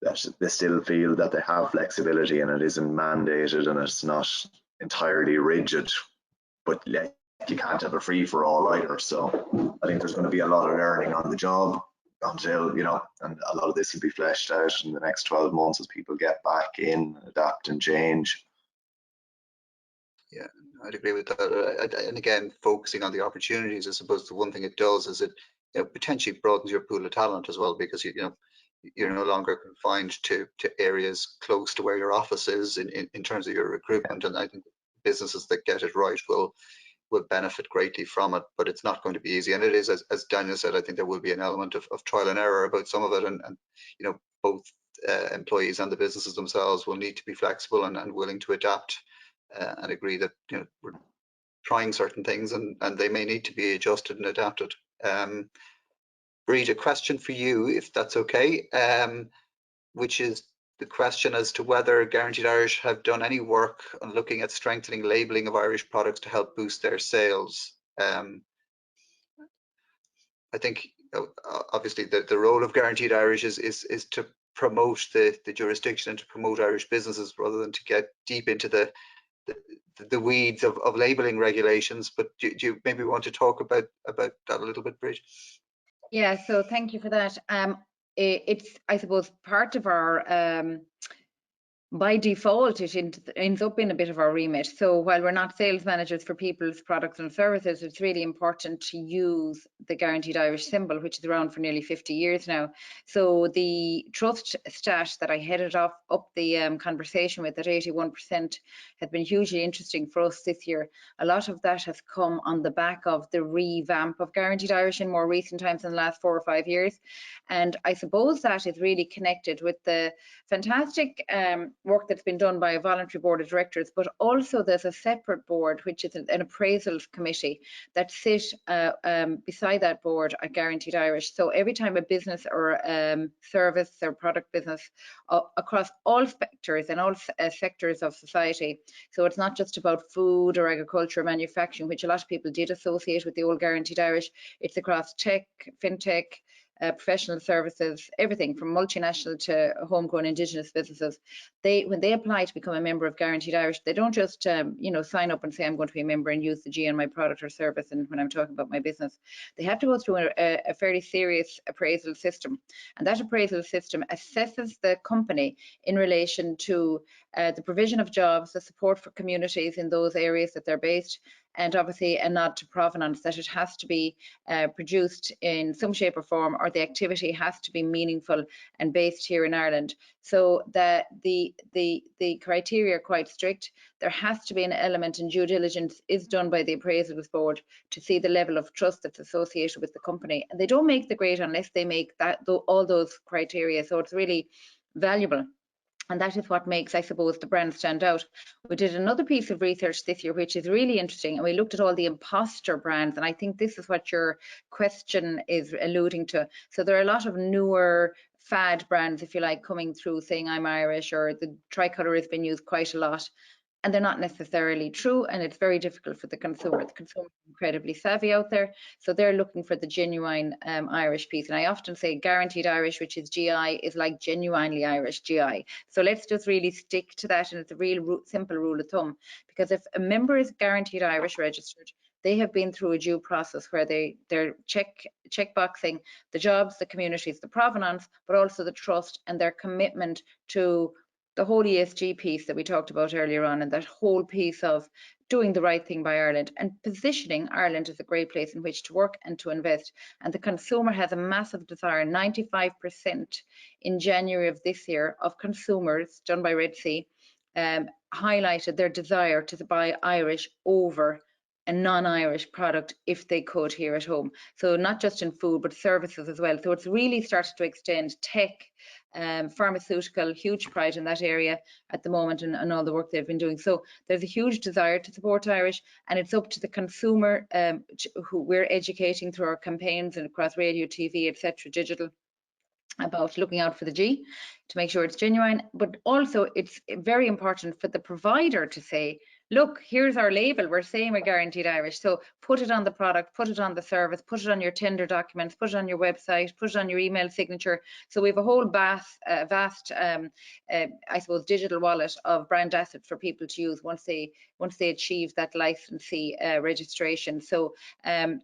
that they still feel that they have flexibility and it isn't mandated and it's not entirely rigid, but you can't have a free for all either. So I think there's going to be a lot of learning on the job until, you know, and a lot of this will be fleshed out in the next 12 months as people get back in, adapt and change. Yeah, I'd agree with that. And again, focusing on the opportunities, I suppose the one thing it does is it potentially broadens your pool of talent as well, because you're no longer confined to areas close to where your office is in terms of your recruitment. And I think businesses that get it right will benefit greatly from it, but it's not going to be easy. And it is, as Daniel said, I think there will be an element of trial and error about some of it, and you know, both employees and the businesses themselves will need to be flexible and willing to adapt and agree that, you know, we're trying certain things and they may need to be adjusted and adapted. Breed, a question for you, if that's okay, which is the question as to whether Guaranteed Irish have done any work on looking at strengthening labelling of Irish products to help boost their sales. I think obviously the role of Guaranteed Irish is to promote the jurisdiction and to promote Irish businesses rather than to get deep into the weeds of labelling regulations. But do you maybe want to talk about that a little bit, Bridget? Yeah, so thank you for that. It's, I suppose, part of our by default, it ends up in a bit of our remit. So while we're not sales managers for people's products and services, it's really important to use the Guaranteed Irish symbol, which is around for nearly 50 years now. So the trust stat that I headed up the conversation with at 81% has been hugely interesting for us this year. A lot of that has come on the back of the revamp of Guaranteed Irish in more recent times in the last 4 or 5 years. And I suppose that is really connected with the fantastic work that's been done by a voluntary board of directors, but also there's a separate board, which is an appraisals committee that sit beside that board at Guaranteed Irish. So every time a business or service or product business across all sectors and all sectors of society, so it's not just about food or agriculture or manufacturing, which a lot of people did associate with the old Guaranteed Irish. It's across tech, fintech, professional services, everything from multinational to homegrown indigenous businesses. When they apply to become a member of Guaranteed Irish, they don't just sign up and say I'm going to be a member and use the G on my product or service and when I'm talking about my business. They have to go through a fairly serious appraisal system, and that appraisal system assesses the company in relation to the provision of jobs, the support for communities in those areas that they're based, and obviously a nod to provenance, that it has to be produced in some shape or form, or the activity has to be meaningful and based here in Ireland. So that the criteria are quite strict. There has to be an element, and due diligence is done by the appraisals board to see the level of trust that's associated with the company. And they don't make the grade unless they make all those criteria. So it's really valuable. And that is what makes, I suppose, the brand stand out. We did another piece of research this year, which is really interesting, and we looked at all the imposter brands. And I think this is what your question is alluding to. So there are a lot of newer fad brands, if you like, coming through saying I'm Irish, or the tricolour has been used quite a lot. And they're not necessarily true, and it's very difficult for the consumer. The consumer is incredibly savvy out there, so they're looking for the genuine Irish piece. And I often say Guaranteed Irish, which is GI, is like genuinely Irish GI. So let's just really stick to that, and it's a real simple rule of thumb. Because if a member is Guaranteed Irish registered, they have been through a due process where they're checkboxing the jobs, the communities, the provenance, but also the trust and their commitment to the whole ESG piece that we talked about earlier on, and that whole piece of doing the right thing by Ireland and positioning Ireland as a great place in which to work and to invest. And the consumer has a massive desire. 95% in January of this year of consumers, done by Red Sea, highlighted their desire to buy Irish over a non-Irish product if they could here at home. So not just in food, but services as well. So it's really started to extend tech, pharmaceutical, huge pride in that area at the moment, and all the work they've been doing. So there's a huge desire to support Irish, and it's up to the consumer, who we're educating through our campaigns and across radio, TV, etc., digital, about looking out for the G to make sure it's genuine. But also it's very important for the provider to say, look, here's our label, we're saying we're Guaranteed Irish, so put it on the product, put it on the service, put it on your tender documents, put it on your website, put it on your email signature. So we have a whole vast I suppose digital wallet of brand assets for people to use once they achieve that licensee registration. So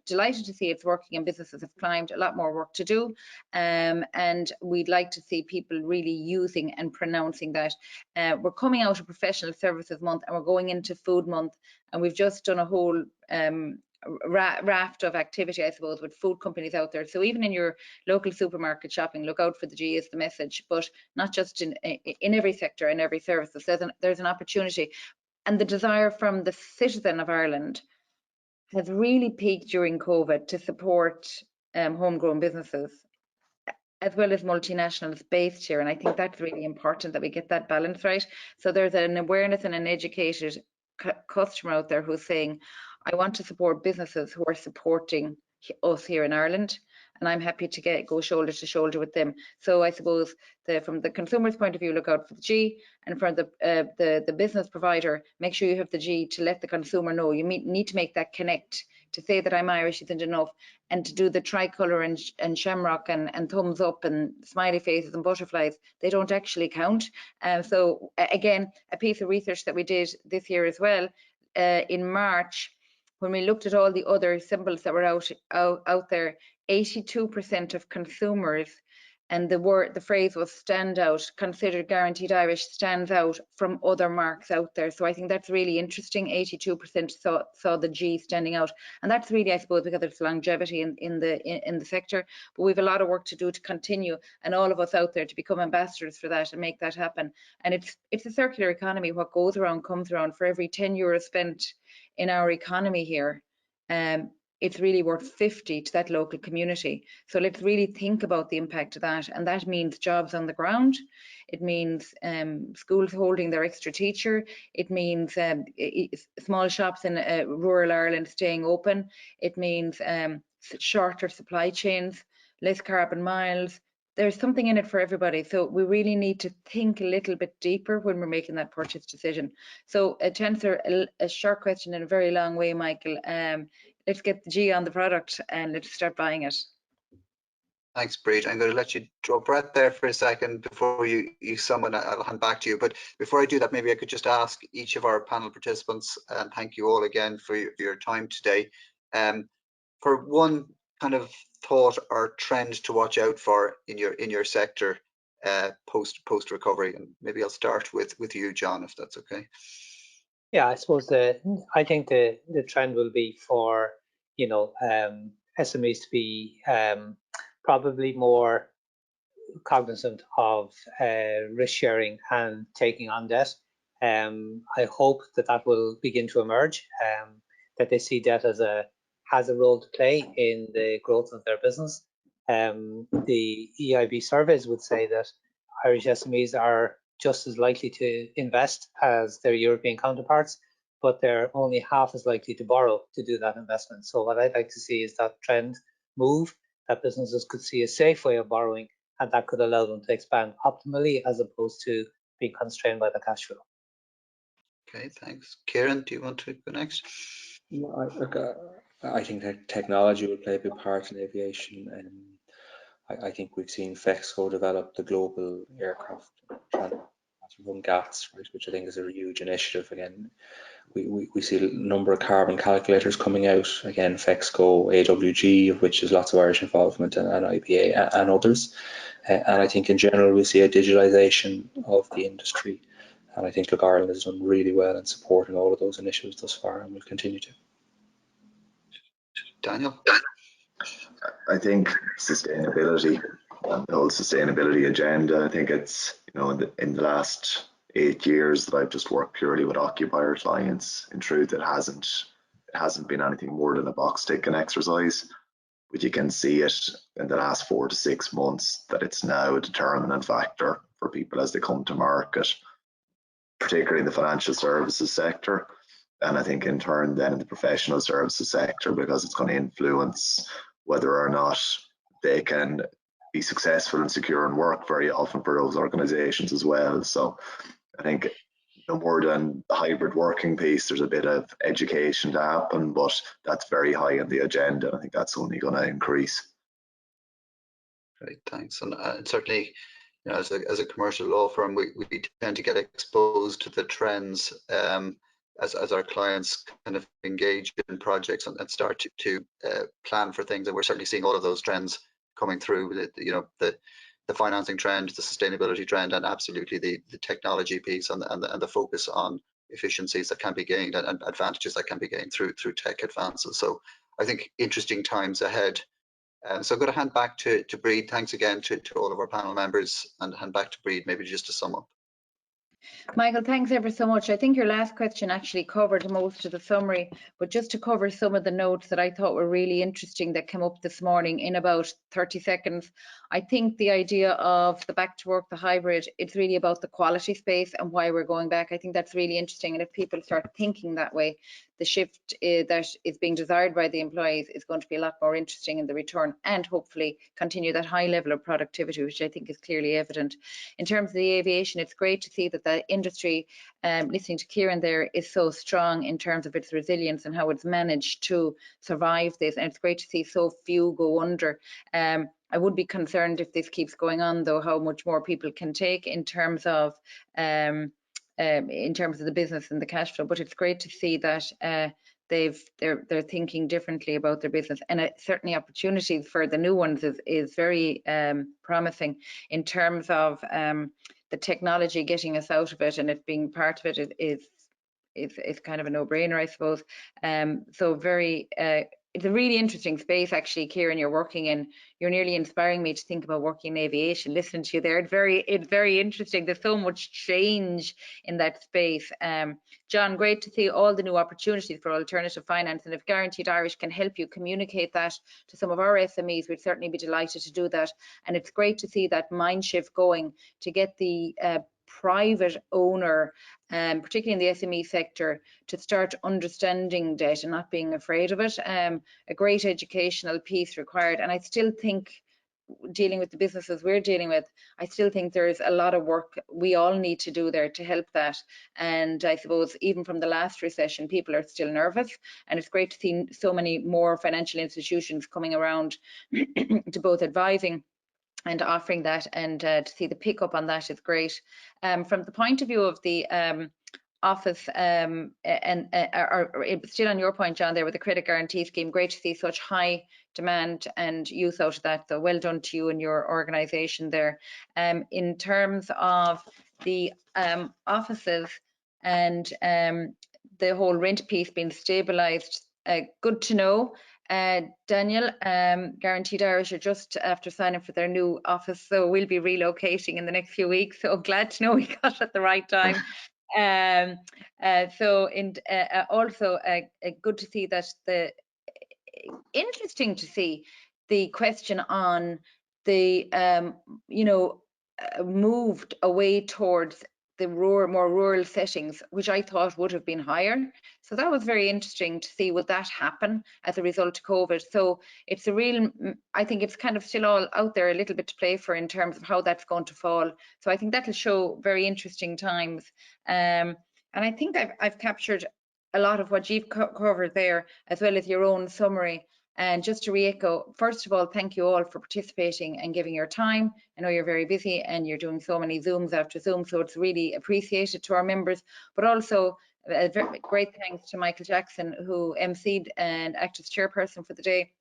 delighted to see it's working, and businesses have climbed. A lot more work to do, and we'd like to see people really using and pronouncing that. We're coming out of Professional Services Month, and we're going into Food Month, and we've just done a whole raft of activity, I suppose, with food companies out there. So even in your local supermarket shopping, look out for the G is the message, but not just in every sector and every service. There's an opportunity, and the desire from the citizen of Ireland has really peaked during COVID to support homegrown businesses as well as multinationals based here. And I think that's really important that we get that balance right. So there's an awareness and an educated customer out there who's saying, I want to support businesses who are supporting us here in Ireland, and I'm happy to go shoulder to shoulder with them. So I suppose from the consumer's point of view, look out for the G, and from the business provider, make sure you have the G to let the consumer know. You need to make that connect. To say that I'm Irish isn't enough, and to do the tricolour and shamrock and thumbs up and smiley faces and butterflies, they don't actually count. So again, a piece of research that we did this year as well, in March, when we looked at all the other symbols that were out there, 82% of consumers, and the phrase was stand out, considered Guaranteed Irish stands out from other marks out there. So I think that's really interesting. 82% saw the G standing out, and that's really, I suppose, because it's longevity in the sector. But we have a lot of work to do to continue, and all of us out there to become ambassadors for that and make that happen. And it's a circular economy. What goes around comes around. For every €10 spent in our economy here, it's really worth 50 to that local community. So let's really think about the impact of that. And that means jobs on the ground. It means schools holding their extra teacher. It means small shops in rural Ireland staying open. It means shorter supply chains, less carbon miles. There's something in it for everybody. So we really need to think a little bit deeper when we're making that purchase decision. So to answer a short question in a very long way, Michael, let's get the G on the product and let's start buying it. Thanks, Breed. I'm going to let you draw breath there for a second before you sum, and I'll hand back to you. But before I do that, maybe I could just ask each of our panel participants, and thank you all again for your time today. For one kind of thought or trend to watch out for in your sector post recovery, and maybe I'll start with you, John, if that's okay. Yeah, I suppose I think the trend will be for SMEs to be probably more cognizant of risk sharing and taking on debt. I hope that will begin to emerge. That they see debt has a role to play in the growth of their business. The EIB surveys would say that Irish SMEs are just as likely to invest as their European counterparts, but they're only half as likely to borrow to do that investment. So what I'd like to see is that trend move, that businesses could see a safe way of borrowing, and that could allow them to expand optimally as opposed to being constrained by the cash flow. Okay, thanks. Kieran, do you want to go next? I think that technology will play a big part in aviation. I think we've seen FEXCO develop the global aircraft from GATS, right, which I think is a huge initiative. Again, we see a number of carbon calculators coming out. Again, FEXCO, AWG, of which is lots of Irish involvement, and IBA and others. And I think in general we see a digitalisation of the industry. And I think Ireland has done really well in supporting all of those initiatives thus far, and will continue to. Daniel? I think sustainability, the whole sustainability agenda, I think it's, in the last 8 years that I've just worked purely with occupier clients, in truth, it hasn't been anything more than a box ticking exercise. But you can see it in the last 4 to 6 months that it's now a determinant factor for people as they come to market, particularly in the financial services sector. And I think in turn then in the professional services sector, because it's going to influence whether or not they can be successful in securing work very often for those organizations as well. So I think no more than the hybrid working piece, there's a bit of education to happen, but that's very high on the agenda. I think that's only going to increase. Great, thanks. And certainly, as a commercial law firm, we tend to get exposed to the trends as our clients kind of engage in projects and start to plan for things. And we're certainly seeing all of those trends coming through. The financing trend, the sustainability trend, and absolutely the technology piece and the focus on efficiencies that can be gained and advantages that can be gained through tech advances. So I think interesting times ahead. So I'm going to hand back to Breed. Thanks again to all of our panel members, and hand back to Breed maybe just to sum up. Michael, thanks ever so much. I think your last question actually covered most of the summary, but just to cover some of the notes that I thought were really interesting that came up this morning in about 30 seconds. I think the idea of the back to work, the hybrid, it's really about the quality space and why we're going back. I think that's really interesting. And if people start thinking that way, the shift that is being desired by the employees is going to be a lot more interesting in the return, and hopefully continue that high level of productivity, which I think is clearly evident. In terms of the aviation, it's great to see that the industry, listening to Kieran there, is so strong in terms of its resilience and how it's managed to survive this, and it's great to see so few go under. I would be concerned if this keeps going on, though, how much more people can take in terms of the business and the cash flow. But it's great to see that they're thinking differently about their business, and certainly opportunities for the new ones is very promising in terms of the technology getting us out of it, and it being part of it is kind of a no-brainer, I suppose. So very it's a really interesting space, actually, Kieran, you're working in. You're nearly inspiring me to think about working in aviation. Listening to you there, it's very interesting. There's so much change in that space. John, great to see all the new opportunities for alternative finance. And if Guaranteed Irish can help you communicate that to some of our SMEs, we'd certainly be delighted to do that. And it's great to see that mind shift going to get the private owner, particularly in the SME sector, to start understanding debt and not being afraid of it. A great educational piece required. And I still think, dealing with the businesses we're dealing with, I still think there's a lot of work we all need to do there to help that. And I suppose even from the last recession, people are still nervous, and it's great to see so many more financial institutions coming around to both advising and offering that, and to see the pickup on that is great. From the point of view of the office, and still on your point, John, there with the credit guarantee scheme, great to see such high demand and use out of that. So well done to you and your organisation there. In terms of the offices and the whole rent piece being stabilised, good to know. Daniel, Guaranteed Irish are just after signing for their new office, so we'll be relocating in the next few weeks. So glad to know we got it at the right time. Also good to see that interesting to see the question on the moved away towards the more rural settings, which I thought would have been higher. So that was very interesting to see, would that happen as a result of COVID? So it's a real, I think it's kind of still all out there a little bit to play for in terms of how that's going to fall. So I think that'll show very interesting times. And I think I've captured a lot of what you've covered there, as well as your own summary. And just to re-echo, first of all, thank you all for participating and giving your time. I know you're very busy and you're doing so many Zooms after Zoom, so it's really appreciated to our members. But also, a very great thanks to Michael Jackson, who emceed and acted as chairperson for the day.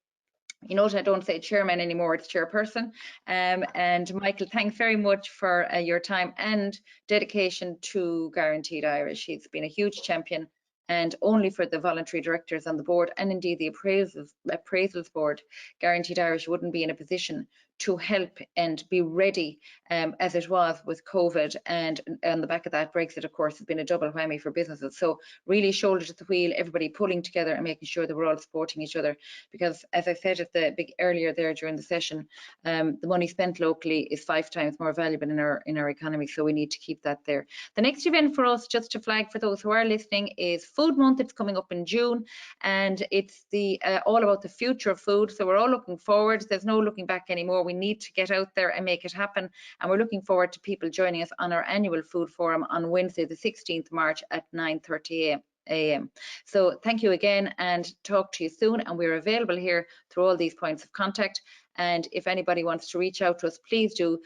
You note I don't say chairman anymore, it's chairperson. And Michael, thanks very much for your time and dedication to Guaranteed Irish. He's been a huge champion, and only for the voluntary directors on the board, and indeed the appraisals board, Guaranteed Irish wouldn't be in a position to help and be ready as it was with COVID, and on the back of that, Brexit, of course, has been a double whammy for businesses. So really shoulder to the wheel, everybody pulling together and making sure that we're all supporting each other, because as I said at the earlier there during the session, the money spent locally is 5 times more valuable in our economy, so we need to keep that there. The next event for us, just to flag for those who are listening, is Food Month. It's coming up in June, and it's the all about the future of food. So we're all looking forward. There's no looking back anymore. We need to get out there and make it happen. And we're looking forward to people joining us on our annual food forum on Wednesday, the 16th March at 9:30 a.m. So thank you again, and talk to you soon. And we're available here through all these points of contact. And if anybody wants to reach out to us, please do.